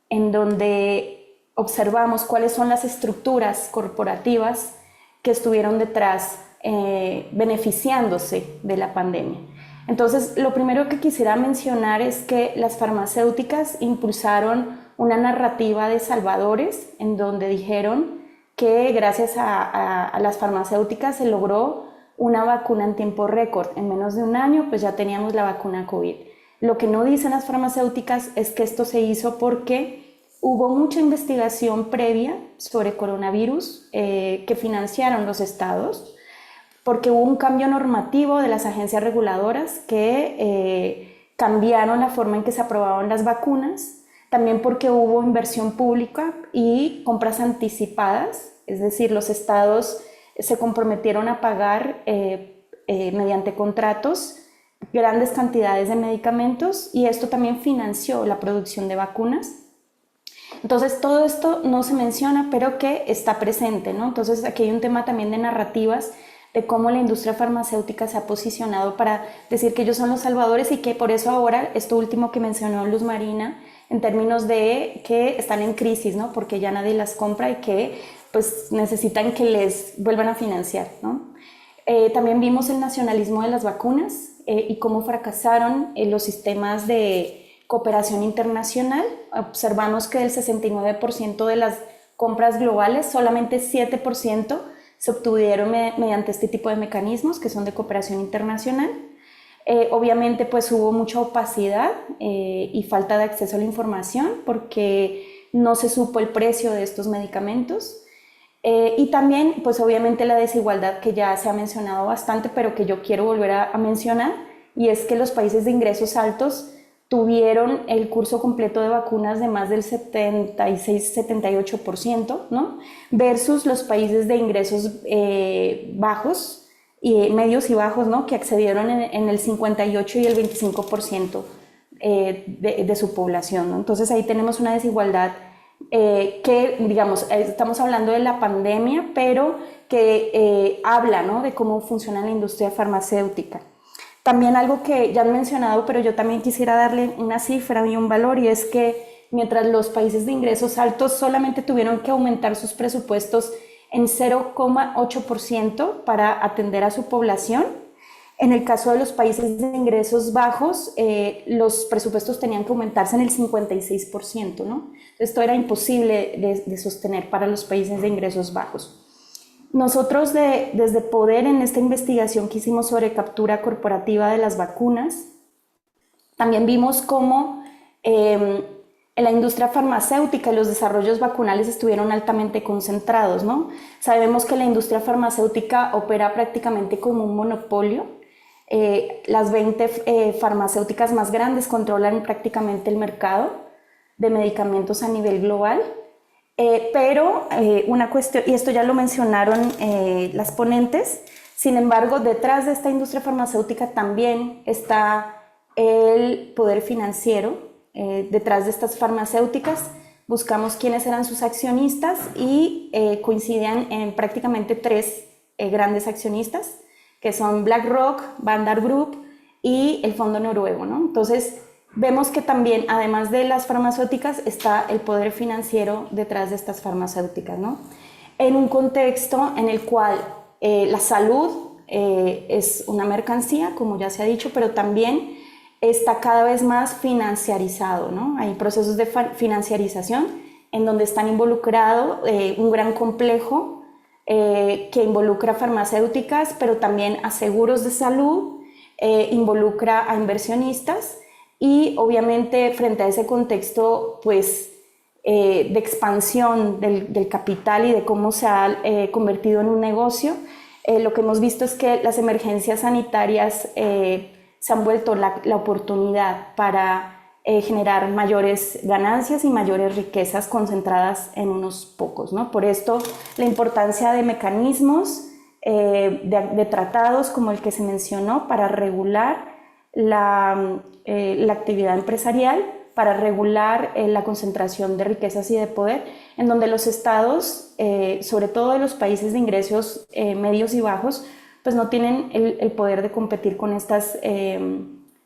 E: en donde observamos cuáles son las estructuras corporativas que estuvieron detrás beneficiándose de la pandemia. Entonces, lo primero que quisiera mencionar es que las farmacéuticas impulsaron una narrativa de salvadores en donde dijeron que gracias a las farmacéuticas se logró una vacuna en tiempo récord. En menos de un año pues ya teníamos la vacuna COVID. Lo que no dicen las farmacéuticas es que esto se hizo porque hubo mucha investigación previa sobre coronavirus que financiaron los estados, porque hubo un cambio normativo de las agencias reguladoras que cambiaron la forma en que se aprobaban las vacunas, también porque hubo inversión pública y compras anticipadas, es decir, los estados se comprometieron a pagar mediante contratos grandes cantidades de medicamentos y esto también financió la producción de vacunas. Entonces todo esto no se menciona, pero que está presente, ¿no? Entonces aquí hay un tema también de narrativas, de cómo la industria farmacéutica se ha posicionado para decir que ellos son los salvadores y que por eso ahora, esto último que mencionó Luz Marina, en términos de que están en crisis, ¿no? Porque ya nadie las compra y que pues necesitan que les vuelvan a financiar, ¿no? También vimos el nacionalismo de las vacunas y cómo fracasaron los sistemas de cooperación internacional. Observamos que del 69% de las compras globales, solamente 7% se obtuvieron mediante este tipo de mecanismos que son de cooperación internacional. Obviamente pues hubo mucha opacidad y falta de acceso a la información porque no se supo el precio de estos medicamentos. Y también, pues obviamente la desigualdad que ya se ha mencionado bastante, pero que yo quiero volver a mencionar, y es que los países de ingresos altos tuvieron el curso completo de vacunas de más del 76-78%, ¿no? Versus los países de ingresos bajos, medios y bajos, ¿no? Que accedieron en el 58 y el 25% de su población, ¿no? Entonces ahí tenemos una desigualdad que, digamos, estamos hablando de la pandemia, pero que habla, ¿no? De cómo funciona la industria farmacéutica. También algo que ya han mencionado, pero yo también quisiera darle una cifra y un valor, y es que mientras los países de ingresos altos solamente tuvieron que aumentar sus presupuestos en 0,8% para atender a su población, en el caso de los países de ingresos bajos, los presupuestos tenían que aumentarse en el 56%, ¿no? Esto era imposible de sostener para los países de ingresos bajos. Nosotros desde Poder, en esta investigación que hicimos sobre captura corporativa de las vacunas, también vimos cómo en la industria farmacéutica y los desarrollos vacunales estuvieron altamente concentrados, ¿no? Sabemos que la industria farmacéutica opera prácticamente como un monopolio. Las 20 farmacéuticas más grandes controlan prácticamente el mercado de medicamentos a nivel global. Pero una cuestión, y esto ya lo mencionaron las ponentes, sin embargo, detrás de esta industria farmacéutica también está el poder financiero. Detrás de estas farmacéuticas buscamos quiénes eran sus accionistas y coincidían en prácticamente 3 grandes accionistas, que son BlackRock, Vanguard Group y el Fondo Noruego, ¿no? Entonces, vemos que también, además de las farmacéuticas, está el poder financiero detrás de estas farmacéuticas, ¿no? En un contexto en el cual la salud es una mercancía, como ya se ha dicho, pero también está cada vez más financiarizado, ¿no? Hay procesos de financiarización en donde están involucrados un gran complejo que involucra farmacéuticas, pero también a seguros de salud, involucra a inversionistas. Y obviamente frente a ese contexto pues, de expansión del capital y de cómo se ha convertido en un negocio, lo que hemos visto es que las emergencias sanitarias se han vuelto la oportunidad para generar mayores ganancias y mayores riquezas concentradas en unos pocos, ¿no? Por esto la importancia de mecanismos, de tratados como el que se mencionó para regular la actividad empresarial, para regular la concentración de riquezas y de poder, en donde los estados, sobre todo de los países de ingresos medios y bajos, pues no tienen el poder de competir con estas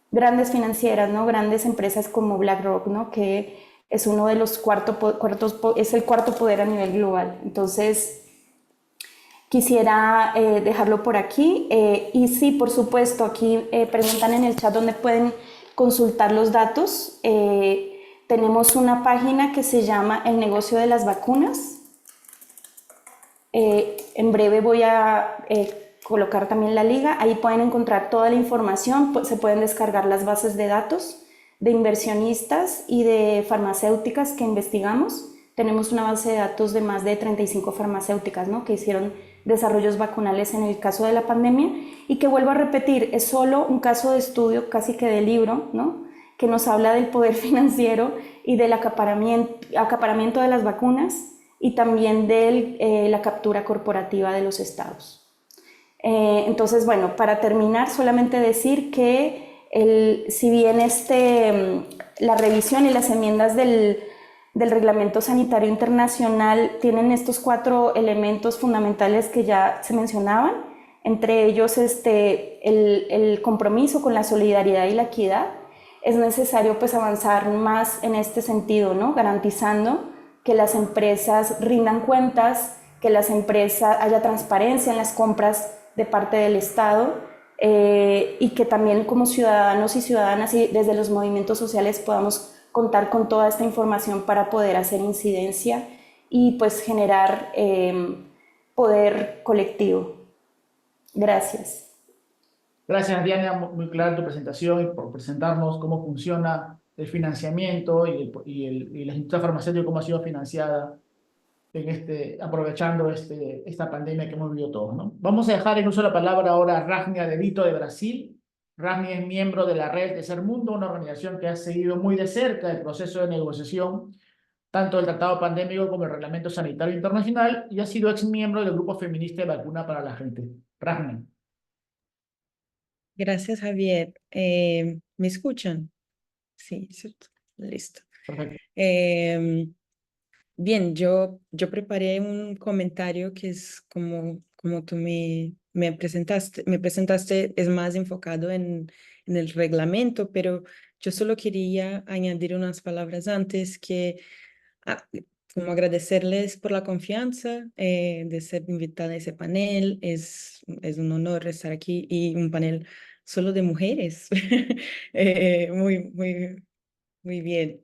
E: grandes financieras, ¿no? Grandes empresas como BlackRock, ¿no? Que es uno de los es el cuarto poder a nivel global. Entonces, quisiera dejarlo por aquí. Y sí, por supuesto, aquí preguntan en el chat dónde pueden consultar los datos. Tenemos una página que se llama El Negocio de las Vacunas. En breve voy a colocar también la liga. Ahí pueden encontrar toda la información, se pueden descargar las bases de datos de inversionistas y de farmacéuticas que investigamos. Tenemos una base de datos de más de 35 farmacéuticas, ¿no?, que hicieron desarrollos vacunales en el caso de la pandemia, y que, vuelvo a repetir, es solo un caso de estudio, casi que de libro, ¿no?, que nos habla del poder financiero y del acaparamiento de las vacunas, y también de la captura corporativa de los estados. Entonces, bueno, para terminar, solamente decir que si bien la revisión y las enmiendas del Reglamento Sanitario Internacional tienen estos 4 elementos fundamentales que ya se mencionaban, entre ellos el compromiso con la solidaridad y la equidad, es necesario pues avanzar más en este sentido, ¿no?, garantizando que las empresas rindan cuentas, que haya transparencia en las compras de parte del Estado, y que también como ciudadanos y ciudadanas y desde los movimientos sociales podamos contar con toda esta información para poder hacer incidencia y pues generar poder colectivo. Gracias.
A: Gracias, Diana, muy clara tu presentación y por presentarnos cómo funciona el financiamiento y la industria farmacéutica, cómo ha sido financiada aprovechando esta pandemia que hemos vivido todos, ¿no? Vamos a dejar en uso la palabra ahora a Ragnia De Vito de Brasil. Ragnia es miembro de la Red Tercer Mundo, una organización que ha seguido muy de cerca el proceso de negociación tanto del Tratado Pandémico como el Reglamento Sanitario Internacional, y ha sido ex miembro del Grupo Feminista de Vacuna para la Gente. Ragnia.
L: Gracias, Javier. ¿Me escuchan? Sí, ¿cierto? Listo.
A: Perfecto.
L: Bien, yo preparé un comentario que es como tú me presentaste, es más enfocado en el reglamento, pero yo solo quería añadir unas palabras antes como agradecerles por la confianza de ser invitada a ese panel. Es un honor estar aquí, y un panel solo de mujeres. Muy, muy, muy bien.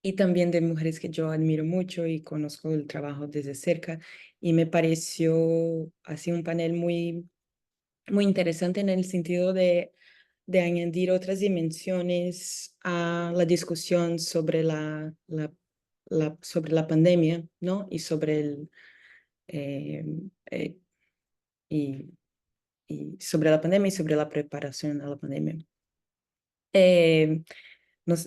L: Y también de mujeres que yo admiro mucho y conozco el trabajo desde cerca, y me pareció así un panel muy, muy interesante en el sentido de añadir otras dimensiones a la discusión sobre sobre la pandemia, ¿no? Y sobre sobre la pandemia y sobre la preparación a la pandemia.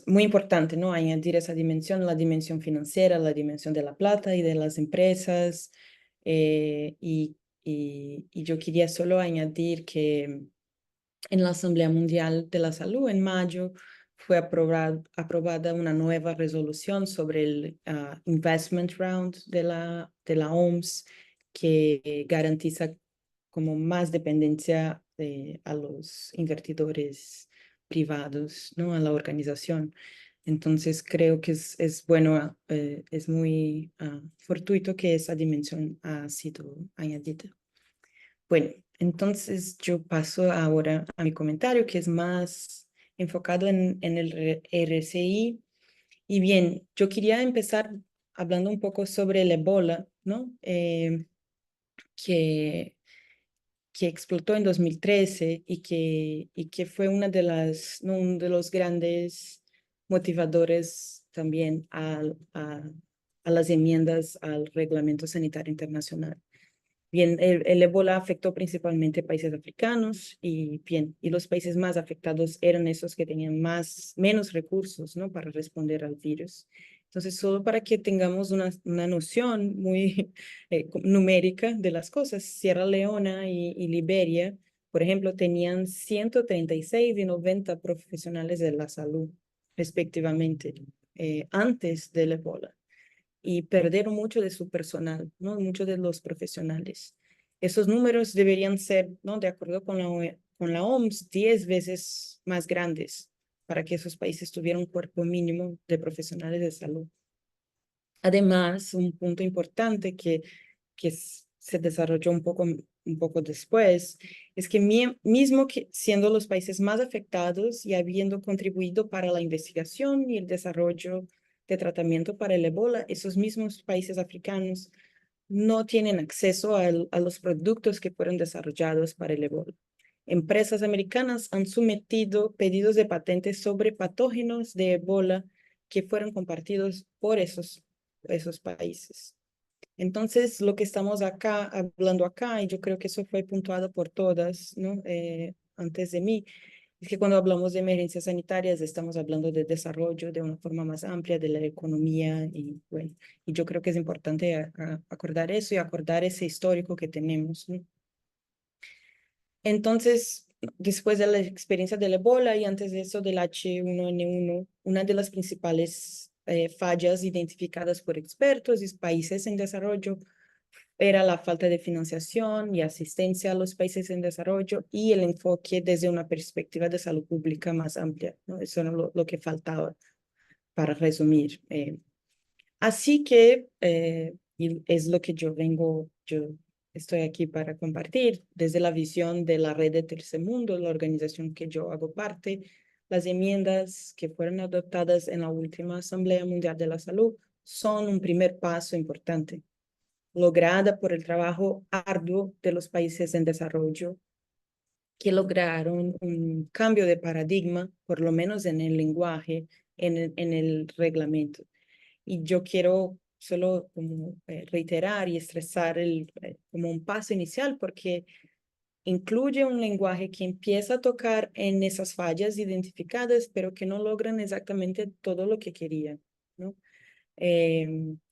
L: Muy importante, ¿no?, añadir esa dimensión, la dimensión financiera, la dimensión de la plata y de las empresas. Y yo quería solo añadir que en la Asamblea Mundial de la Salud en mayo fue aprobada una nueva resolución sobre el Investment Round de la OMS, que garantiza como más dependencia a los invertidores privados, ¿no?, a la organización. Entonces creo que es bueno, es muy fortuito que esa dimensión ha sido añadida. Bueno, entonces yo paso ahora a mi comentario, que es más enfocado en el RCI. Y bien, yo quería empezar hablando un poco sobre el Ebola, ¿no?, que explotó en 2013 y que fue uno de los grandes motivadores también a las enmiendas al Reglamento Sanitario Internacional. Bien, el ébola afectó principalmente países africanos, y los países más afectados eran esos que tenían menos recursos, ¿no?, para responder al virus. Entonces, solo para que tengamos una noción muy numérica de las cosas, Sierra Leona y Liberia, por ejemplo, tenían 136 y 90 profesionales de la salud, respectivamente, antes del ébola. Y perdieron mucho de su personal, ¿no?, muchos de los profesionales. Esos números deberían ser, ¿no?, de acuerdo con la OMS, 10 veces más grandes para que esos países tuvieran un cuerpo mínimo de profesionales de salud. Además, un punto importante que se desarrolló un poco después, es que mismo que siendo los países más afectados y habiendo contribuido para la investigación y el desarrollo de tratamiento para el ébola, esos mismos países africanos no tienen acceso a los productos que fueron desarrollados para el ébola. Empresas americanas han sometido pedidos de patentes sobre patógenos de ébola que fueron compartidos por esos países. Entonces, lo que estamos hablando acá, y yo creo que eso fue puntuado por todas, ¿no? Antes de mí, es que cuando hablamos de emergencias sanitarias estamos hablando de desarrollo de una forma más amplia de la economía y bueno, y yo creo que es importante acordar eso y acordar ese histórico que tenemos, ¿no? Entonces, después de la experiencia del ébola y antes de eso del H1N1, una de las principales fallas identificadas por expertos y países en desarrollo era la falta de financiación y asistencia a los países en desarrollo y el enfoque desde una perspectiva de salud pública más amplia, ¿no? Eso era lo que faltaba, para resumir. Así que y es lo que yo estoy aquí para compartir desde la visión de la Red de Tercer Mundo, la organización que yo hago parte. Las enmiendas que fueron adoptadas en la última Asamblea Mundial de la Salud son un primer paso importante, lograda por el trabajo arduo de los países en desarrollo, que lograron un cambio de paradigma, por lo menos en el lenguaje, en el reglamento. Y yo quiero solo como, reiterar y estresar como un paso inicial, porque incluye un lenguaje que empieza a tocar en esas fallas identificadas, pero que no logran exactamente todo lo que querían, ¿no?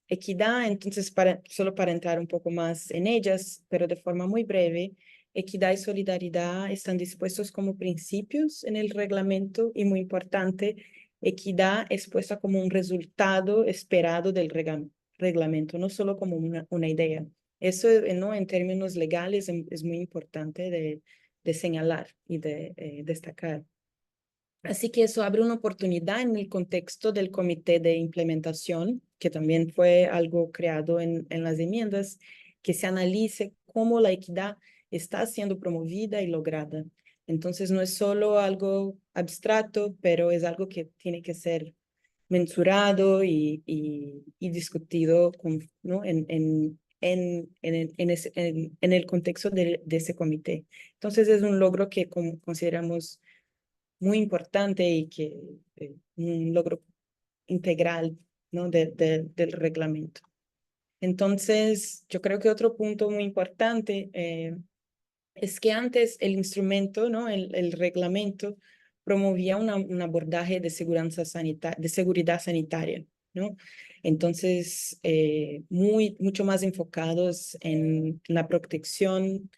L: Equidad, entonces, solo para entrar un poco más en ellas, pero de forma muy breve, equidad y solidaridad están dispuestos como principios en el reglamento y muy importante, equidad es puesta como un resultado esperado del reglamento, no solo como una idea. Eso, ¿no? En términos legales es muy importante de señalar y de destacar. Así que eso abre una oportunidad en el contexto del comité de implementación, que también fue algo creado en las enmiendas, que se analice cómo la equidad está siendo promovida y lograda. Entonces no es solo algo abstracto, pero es algo que tiene que ser mensurado y discutido ¿no? en el contexto de ese comité. Entonces es un logro que consideramos muy importante y que un logro integral, ¿no? del reglamento. Entonces, yo creo que otro punto muy importante es que antes el instrumento, ¿no? el reglamento, promovía un abordaje de seguridad sanitaria, ¿no? Entonces, mucho más enfocados en la protección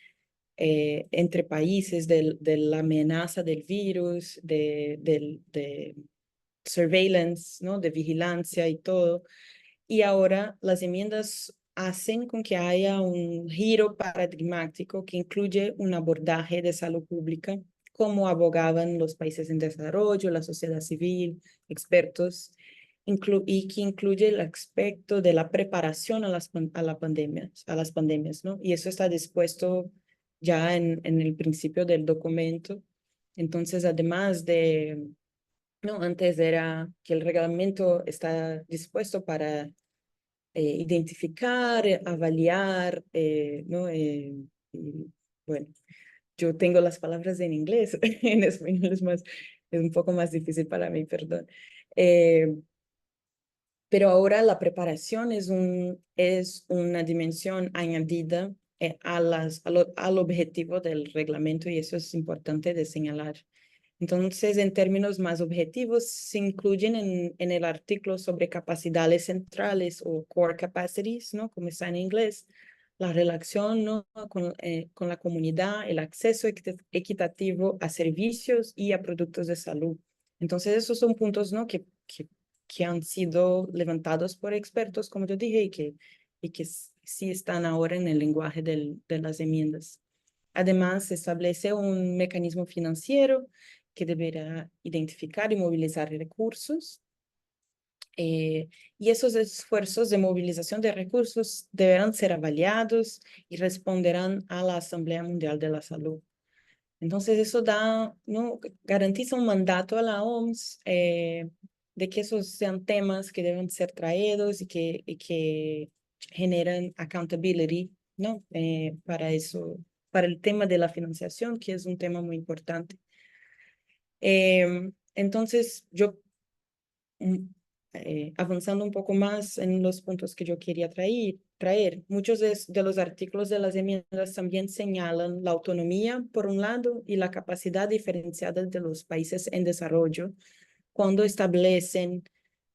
L: entre países de la amenaza del virus, de surveillance, ¿no? De vigilancia y todo. Y ahora las enmiendas hacen con que haya un giro paradigmático que incluye un abordaje de salud pública, como abogaban los países en desarrollo, la sociedad civil, expertos, y que incluye el aspecto de la preparación a las pandemias, ¿no? Y eso está dispuesto ya en el principio del documento. Entonces, además de, no, antes era que el reglamento está dispuesto para identificar, avaliar, ¿no? Y, bueno, yo tengo las palabras en inglés, en español es un poco más difícil para mí, perdón. Pero ahora la preparación es una dimensión añadida al objetivo del reglamento y eso es importante de señalar. Entonces, en términos más objetivos, se incluyen en el artículo sobre capacidades centrales o core capacities, ¿no? Como está en inglés, la relación, ¿no? con la comunidad, el acceso equitativo a servicios y a productos de salud. Entonces, esos son puntos, ¿no? que han sido levantados por expertos, como yo dije, y que sí están ahora en el lenguaje de las enmiendas. Además, se establece un mecanismo financiero que deberá identificar y movilizar recursos. Y esos esfuerzos de movilización de recursos deberán ser avaliados y responderán a la Asamblea Mundial de la Salud. Entonces, eso ¿no? garantiza un mandato a la OMS de que esos sean temas que deben ser traídos y que generan accountability, ¿no? Para eso, para el tema de la financiación, que es un tema muy importante. Entonces, yo, avanzando un poco más en los puntos que yo quería traer, muchos de los artículos de las enmiendas también señalan la autonomía, por un lado, y la capacidad diferenciada de los países en desarrollo cuando establecen,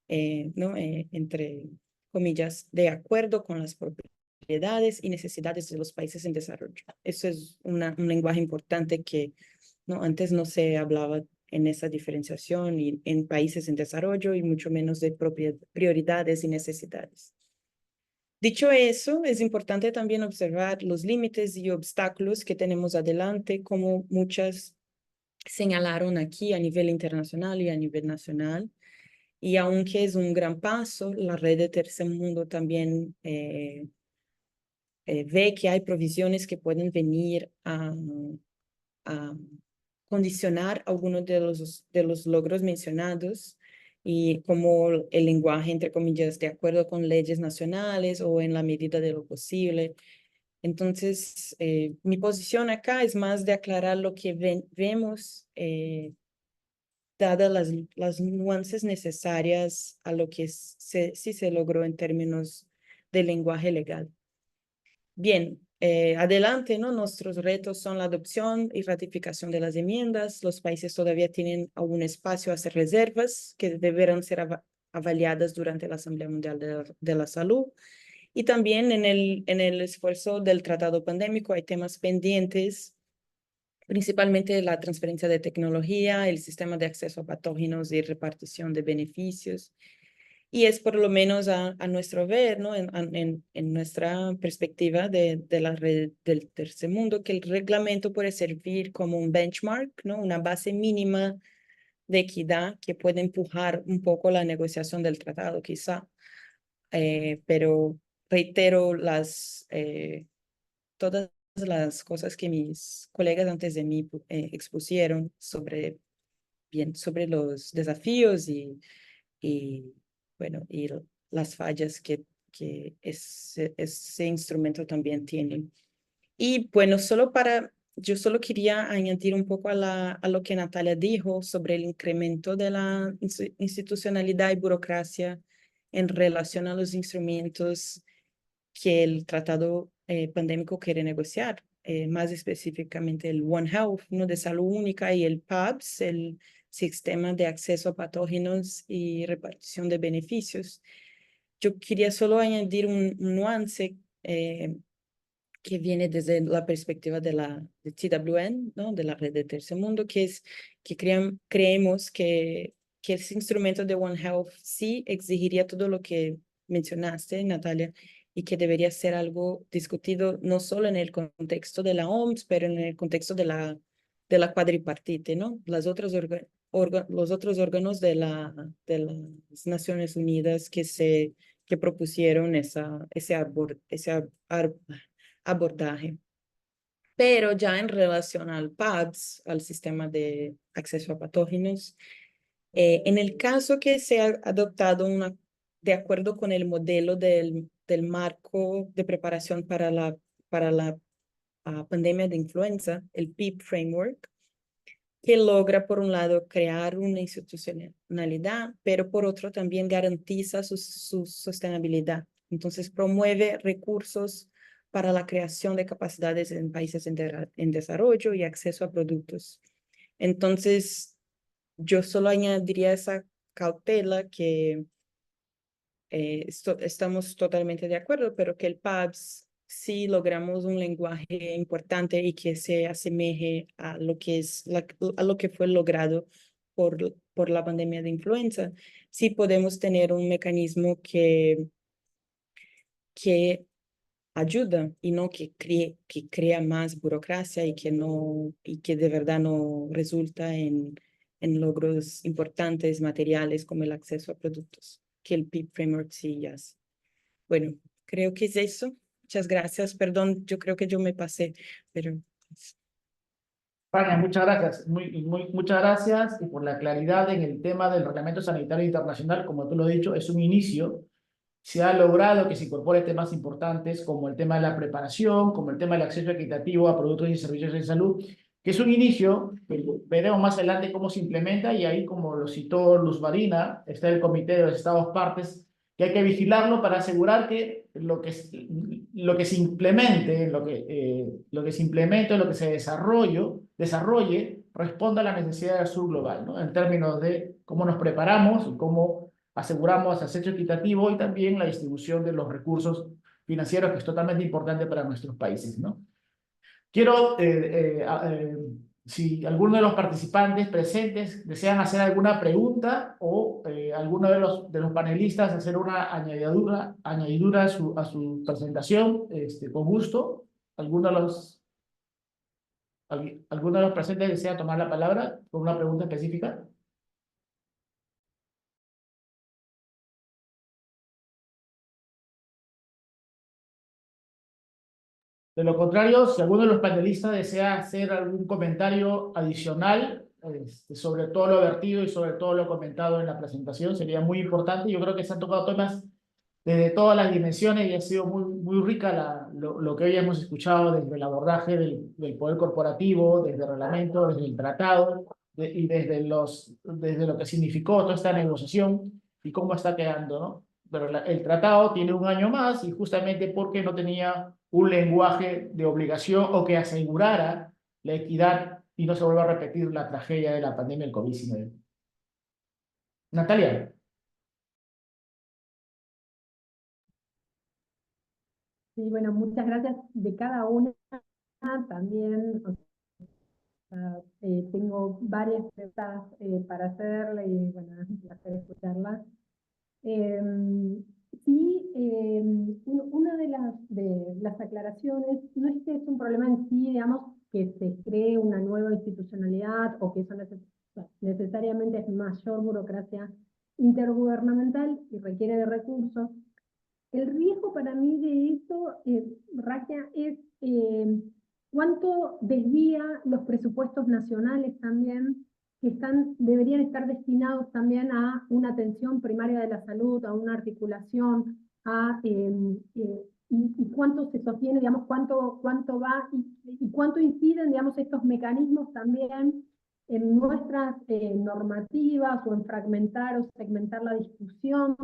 L: ¿no? Entre comillas, de acuerdo con las propiedades y necesidades de los países en desarrollo. Eso es un lenguaje importante que, ¿no? Antes no se hablaba en esa diferenciación y en países en desarrollo y mucho menos de prioridades y necesidades. Dicho eso, es importante también observar los límites y obstáculos que tenemos adelante, como muchas señalaron aquí a nivel internacional y a nivel nacional. Y aunque es un gran paso, la red de Tercer Mundo también ve que hay provisiones que pueden venir a condicionar algunos de los logros mencionados, y como el lenguaje, entre comillas, de acuerdo con leyes nacionales o en la medida de lo posible. Entonces, mi posición acá es más de aclarar lo que vemos, dadas las nuances necesarias a lo que sí se logró en términos de lenguaje legal. Bien, adelante, ¿no? Nuestros retos son la adopción y ratificación de las enmiendas. Los países todavía tienen algún espacio a hacer reservas que deberán ser avaliadas durante la Asamblea Mundial de la Salud. Y también en el esfuerzo del tratado pandémico hay temas pendientes, principalmente la transferencia de tecnología, el sistema de acceso a patógenos y repartición de beneficios. Y es por lo menos a nuestro ver, ¿no? En nuestra perspectiva de la red del Tercer Mundo, que el reglamento puede servir como un benchmark, ¿no? Una base mínima de equidad que puede empujar un poco la negociación del tratado, quizá. Pero reitero todas las cosas que mis colegas antes de mí expusieron sobre los desafíos y bueno, y las fallas que ese instrumento también tiene. Y bueno, yo solo quería añadir un poco a lo que Natalia dijo sobre el incremento de la institucionalidad y burocracia en relación a los instrumentos que el tratado pandémico quiere negociar, más específicamente el One Health, ¿no? De salud única, y el PABS, el sistema de acceso a patógenos y repartición de beneficios. Yo quería solo añadir un nuance que viene desde la perspectiva de TWN, ¿no? De la red de Tercer Mundo, que es que creemos que ese instrumento de One Health sí exigiría todo lo que mencionaste, Natalia, y que debería ser algo discutido no solo en el contexto de la OMS, pero en el contexto de la cuadripartite, ¿no? Los otros órganos de las Naciones Unidas que propusieron ese abordaje. Pero ya en relación al PABS, al sistema de acceso a patógenos, en el caso que se ha adoptado de acuerdo con el modelo del marco de preparación para la pandemia de influenza, el PIP Framework, que logra, por un lado, crear una institucionalidad, pero por otro también garantiza su sostenibilidad. Entonces, promueve recursos para la creación de capacidades en países en desarrollo y acceso a productos. Entonces, yo solo añadiría esa cautela que estamos totalmente de acuerdo, pero que el PABS sí logramos un lenguaje importante y que se asemeje a lo que fue logrado por la pandemia de influenza. Sí podemos tener un mecanismo que ayuda y no que crea más burocracia y que de verdad no resulta en logros importantes materiales como el acceso a productos, que el PIP Framework sí hace. Bueno, creo que es eso. Muchas gracias. Perdón, yo creo que yo me pasé, pero...
A: Vania, muchas gracias. Muchas gracias y por la claridad en el tema del Reglamento Sanitario Internacional. Como tú lo has dicho, es un inicio. se ha logrado que se incorpore temas importantes como el tema de la preparación, como el tema del acceso equitativo a productos y servicios de salud, que es un inicio, que veremos más adelante cómo se implementa, y ahí, como lo citó Luz Marina, está el Comité de los Estados Partes, que hay que vigilarlo para asegurar que lo que se implemente, lo que se desarrolle, responda a la necesidad del sur global, ¿no? En términos de cómo nos preparamos y cómo aseguramos acceso equitativo y también la distribución de los recursos financieros, que es totalmente importante para nuestros países, ¿no? Quiero, si alguno de los participantes presentes desean hacer alguna pregunta, o alguno de los panelistas hacer una añadidura a su presentación, con gusto. ¿Alguno de los presentes desea tomar la palabra con una pregunta específica? De lo contrario, si alguno de los panelistas desea hacer algún comentario adicional, sobre todo lo vertido y sobre todo lo comentado en la presentación, sería muy importante. Yo creo que se han tocado temas desde todas las dimensiones y ha sido muy rica lo que hoy hemos escuchado, desde el abordaje del poder corporativo, desde el reglamento, desde el tratado, y desde lo que significó toda esta negociación y cómo está quedando, ¿no? Pero el tratado tiene un año más, y justamente porque no tenía un lenguaje de obligación o que asegurara la equidad y no se vuelva a repetir la tragedia de la pandemia del COVID-19. Natalia.
B: Sí, bueno, muchas gracias de cada una. También tengo varias preguntas para hacerle, y bueno, es un placer escucharlas. Sí, una de las aclaraciones no es que es un problema en sí, digamos, que se cree una nueva institucionalidad o que eso necesariamente es mayor burocracia intergubernamental y requiere de recursos. El riesgo para mí de eso, Raquel, es cuánto desvía los presupuestos nacionales también, que deberían estar destinados también a una atención primaria de la salud, a una articulación, y cuánto se sostiene, digamos, cuánto va y cuánto inciden, digamos, estos mecanismos también en nuestras normativas, o en fragmentar o segmentar la discusión.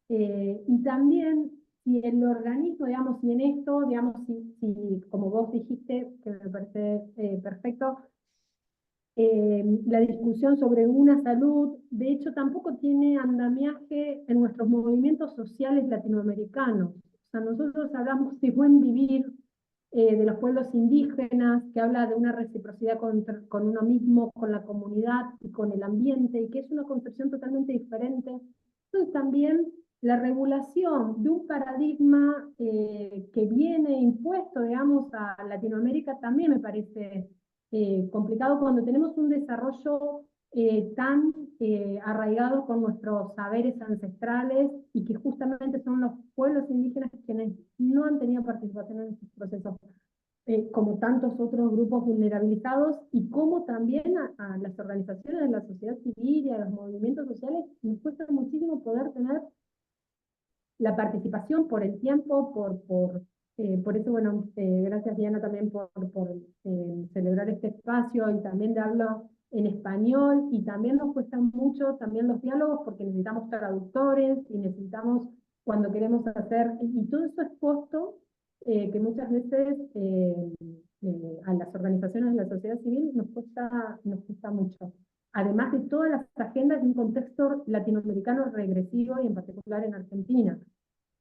B: Y también, si el organismo, digamos, si en esto, digamos, si como vos dijiste, que me parece perfecto, la discusión sobre una salud, de hecho, tampoco tiene andamiaje en nuestros movimientos sociales latinoamericanos. O sea, nosotros hablamos de buen vivir de los pueblos indígenas, que habla de una reciprocidad con uno mismo, con la comunidad y con el ambiente, y que es una concepción totalmente diferente. Entonces también la regulación de un paradigma que viene impuesto, digamos, a Latinoamérica también me parece complicado cuando tenemos un desarrollo tan arraigado con nuestros saberes ancestrales, y que justamente son los pueblos indígenas quienes no han tenido participación en estos procesos, como tantos otros grupos vulnerabilizados, y como también a las organizaciones de la sociedad civil y a los movimientos sociales nos cuesta muchísimo poder tener la participación por el tiempo, por eso, bueno, gracias Diana también por celebrar este espacio, y también de hablo en español, y también nos cuesta mucho también los diálogos, porque necesitamos traductores, y necesitamos, cuando queremos hacer, y todo eso es costo, que muchas veces a las organizaciones de la sociedad civil nos cuesta mucho. Además de todas las agendas de un contexto latinoamericano regresivo, y en particular en Argentina.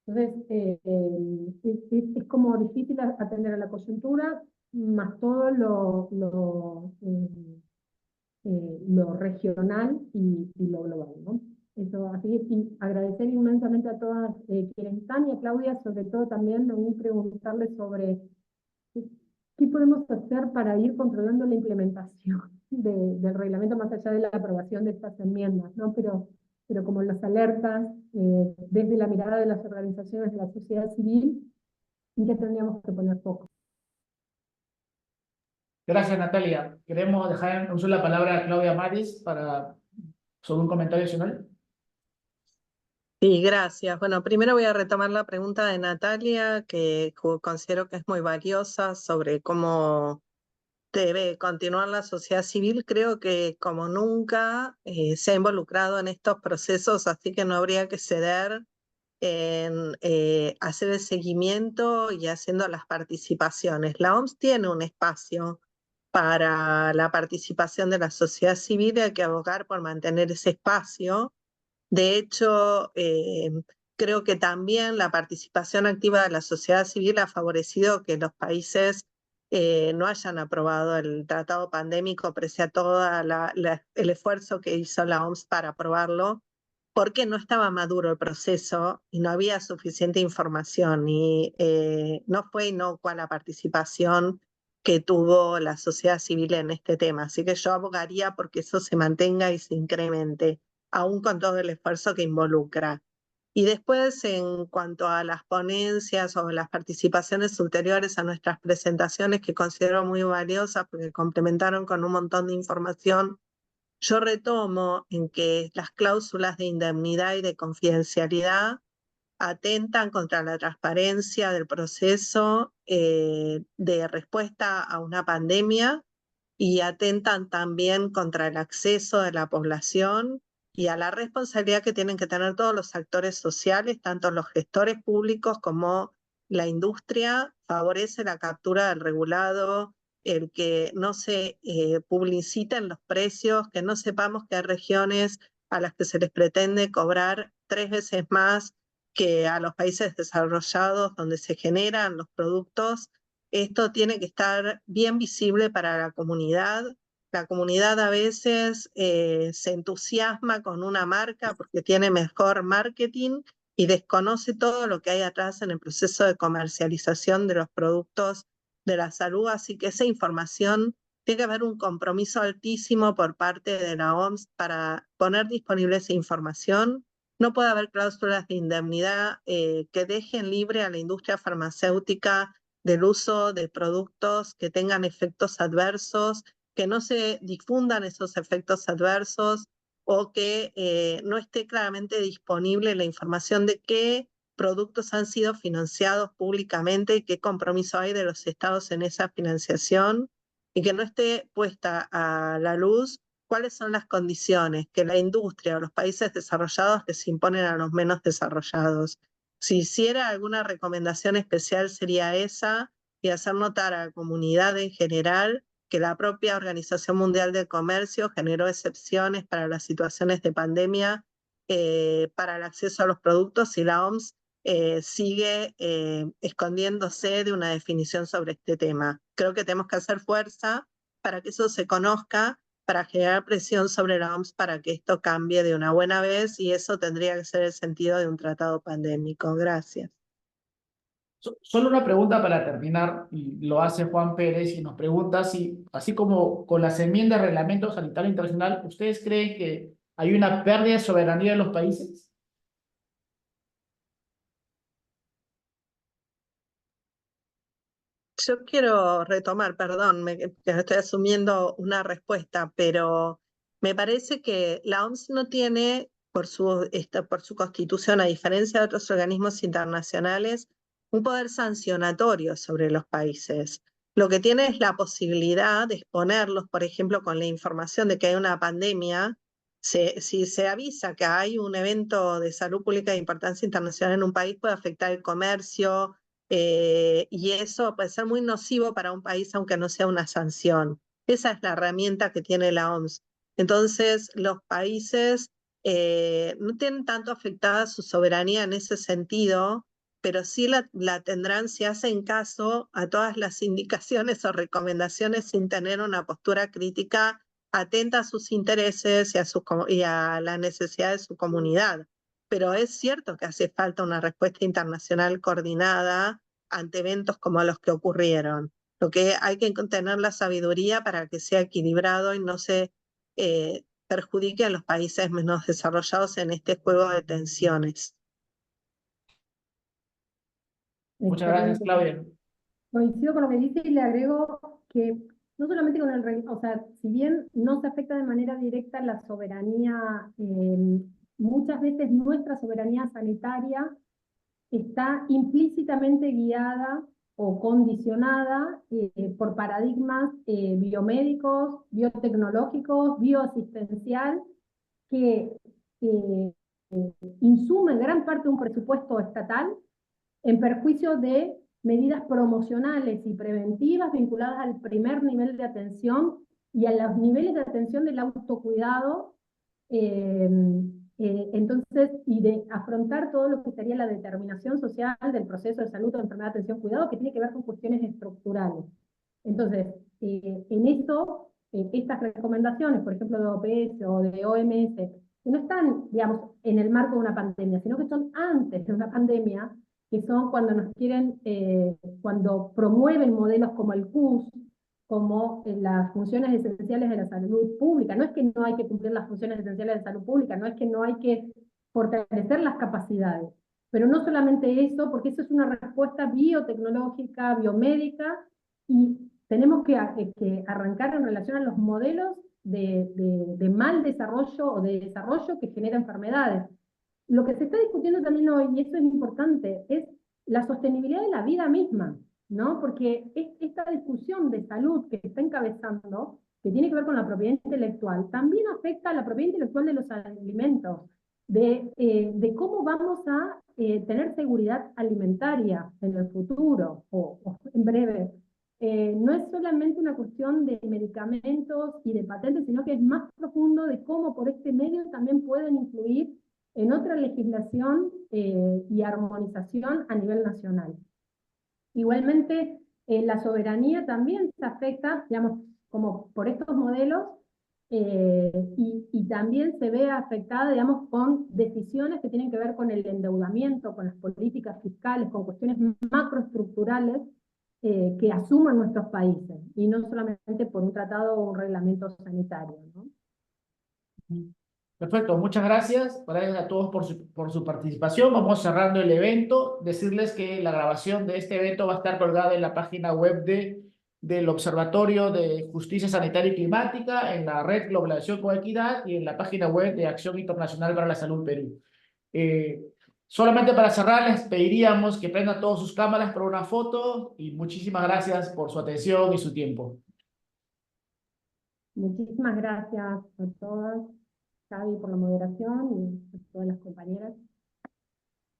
B: Entonces, es como difícil atender a la coyuntura, más todo lo regional y lo global, ¿no? Eso, así que agradecer inmensamente a todas quienes están, y a Claudia sobre todo también, preguntarle sobre qué podemos hacer para ir controlando la implementación del reglamento, más allá de la aprobación de estas enmiendas, ¿no? Pero como las alertas, desde la mirada de las organizaciones de la sociedad civil, ¿en qué tendríamos que poner foco?
A: Gracias, Natalia. Queremos dejar en uso la palabra a Claudia Maris sobre un comentario adicional.
H: Sí, gracias. Bueno, primero voy a retomar la pregunta de Natalia, que considero que es muy valiosa, sobre cómo debe continuar la sociedad civil. Creo que como nunca se ha involucrado en estos procesos, así que no habría que ceder en hacer el seguimiento y haciendo las participaciones. La OMS tiene un espacio para la participación de la sociedad civil y hay que abogar por mantener ese espacio. De hecho, creo que también la participación activa de la sociedad civil ha favorecido que los países no hayan aprobado el tratado pandémico, pese a todo el esfuerzo que hizo la OMS para aprobarlo, porque no estaba maduro el proceso y no había suficiente información y no fue inocua la participación que tuvo la sociedad civil en este tema. Así que yo abogaría porque eso se mantenga y se incremente, aún con todo el esfuerzo que involucra. Y después, en cuanto a las ponencias o las participaciones ulteriores a nuestras presentaciones, que considero muy valiosas porque complementaron con un montón de información, yo retomo en que las cláusulas de indemnidad y de confidencialidad atentan contra la transparencia del proceso de respuesta a una pandemia y atentan también contra el acceso de la población y a la responsabilidad que tienen que tener todos los actores sociales, tanto los gestores públicos como la industria. Favorece la captura del regulado, el que no se publiciten los precios, que no sepamos que hay regiones a las que se les pretende cobrar 3 veces más que a los países desarrollados donde se generan los productos. Esto tiene que estar bien visible para la comunidad. La comunidad a veces se entusiasma con una marca porque tiene mejor marketing y desconoce todo lo que hay atrás en el proceso de comercialización de los productos de la salud. Así que esa información, tiene que haber un compromiso altísimo por parte de la OMS para poner disponible esa información. No puede haber cláusulas de indemnidad que dejen libre a la industria farmacéutica del uso de productos que tengan efectos adversos, que no se difundan esos efectos adversos o que no esté claramente disponible la información de qué productos han sido financiados públicamente y qué compromiso hay de los estados en esa financiación, y que no esté puesta a la luz cuáles son las condiciones que la industria o los países desarrollados les imponen a los menos desarrollados. Si hiciera alguna recomendación especial sería esa, y hacer notar a la comunidad en general que la propia Organización Mundial del Comercio generó excepciones para las situaciones de pandemia para el acceso a los productos, y la OMS sigue escondiéndose de una definición sobre este tema. Creo que tenemos que hacer fuerza para que eso se conozca, para generar presión sobre la OMS para que esto cambie de una buena vez, y eso tendría que ser el sentido de un tratado pandémico. Gracias.
A: Solo una pregunta para terminar, y lo hace Juan Pérez y nos pregunta si, así como con las enmiendas del Reglamento Sanitario Internacional, ¿ustedes creen que hay una pérdida de soberanía de los países?
H: Yo quiero retomar, perdón, que estoy asumiendo una respuesta, pero me parece que la OMS no tiene, por su constitución, a diferencia de otros organismos internacionales, un poder sancionatorio sobre los países. Lo que tiene es la posibilidad de exponerlos, por ejemplo, con la información de que hay una pandemia. Si se avisa que hay un evento de salud pública de importancia internacional en un país, puede afectar el comercio, y eso puede ser muy nocivo para un país, aunque no sea una sanción. Esa es la herramienta que tiene la OMS. Entonces, los países no tienen tanto afectada su soberanía en ese sentido, pero sí la tendrán si hacen caso a todas las indicaciones o recomendaciones sin tener una postura crítica atenta a sus intereses y a la necesidad de su comunidad. Pero es cierto que hace falta una respuesta internacional coordinada ante eventos como los que ocurrieron. Lo que hay que tener la sabiduría para que sea equilibrado y no se perjudique a los países menos desarrollados en este juego de tensiones.
A: Muchas gracias,
B: Excelente.
A: Claudia.
B: Coincido con lo que dice y le agrego que no solamente o sea, si bien no se afecta de manera directa la soberanía muchas veces nuestra soberanía sanitaria está implícitamente guiada o condicionada por paradigmas biomédicos, biotecnológicos, bioasistencial, que insumen gran parte de un presupuesto estatal en perjuicio de medidas promocionales y preventivas vinculadas al primer nivel de atención y a los niveles de atención del autocuidado, entonces, y de afrontar todo lo que sería la determinación social del proceso de salud o de enfermedad, atención, cuidado, que tiene que ver con cuestiones estructurales. Entonces, en eso, estas recomendaciones, por ejemplo, de OPS o de OMS, que no están, digamos, en el marco de una pandemia, sino que son antes de una pandemia, que son cuando nos quieren, cuando promueven modelos como el CUS, como las funciones esenciales de la salud pública. No es que no hay que cumplir las funciones esenciales de salud pública, no es que no hay que fortalecer las capacidades, pero no solamente eso, porque eso es una respuesta biotecnológica, biomédica, y tenemos que arrancar en relación a los modelos de mal desarrollo o de desarrollo que genera enfermedades. Lo que se está discutiendo también hoy, y eso es importante, es la sostenibilidad de la vida misma, ¿no? Porque esta discusión de salud que está encabezando, que tiene que ver con la propiedad intelectual, también afecta a la propiedad intelectual de los alimentos, de cómo vamos a tener seguridad alimentaria en el futuro, o en breve. No es solamente una cuestión de medicamentos y de patentes, sino que es más profundo de cómo por este medio también pueden influir en otra legislación y armonización a nivel nacional. Igualmente, la soberanía también se afecta, digamos, como por estos modelos, y también se ve afectada, digamos, con decisiones que tienen que ver con el endeudamiento, con las políticas fiscales, con cuestiones macroestructurales que asumen nuestros países, y no solamente por un tratado o un reglamento sanitario, ¿no?
A: Perfecto, muchas gracias. Gracias a todos por su participación. Vamos cerrando el evento. Decirles que la grabación de este evento va a estar colgada en la página web del Observatorio de Justicia Sanitaria y Climática, en la red Globalización con Equidad y en la página web de Acción Internacional para la Salud Perú. Solamente para cerrar, les pediríamos que prendan todas sus cámaras para una foto y muchísimas gracias por su atención y su tiempo.
B: Muchísimas gracias a todas, Xavi, por la moderación y a todas las compañeras.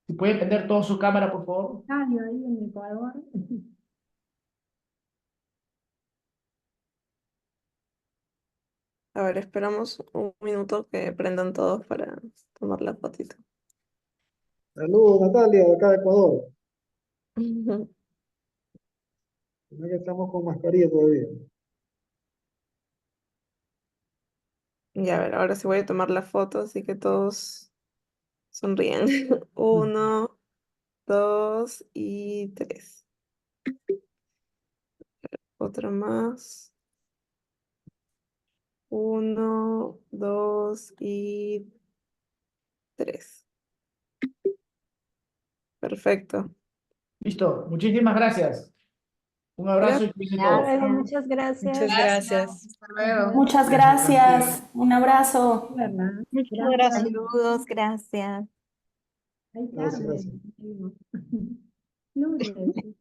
A: Si pueden prender toda su cámara, por favor.
B: Xavi ahí en Ecuador.
G: A ver, esperamos un minuto que prendan todos para tomar la fotito.
M: Saludos, Natalia, de acá de Ecuador. Mira que estamos con mascarilla todavía.
G: Ya, a ver, ahora sí voy a tomar la foto, así que todos sonríen. 1, 2 y 3. Otra más. 1, 2 y 3. Perfecto.
A: Listo, muchísimas gracias. Un abrazo y cuídense todos.
C: Muchas gracias.
L: Muchas gracias.
D: Hasta luego.
E: Muchas gracias. Un abrazo.
F: Muchas gracias. Saludos, gracias.
B: Ay,
M: Gracias,
B: Carmen.
M: gracias.
B: Lourdes.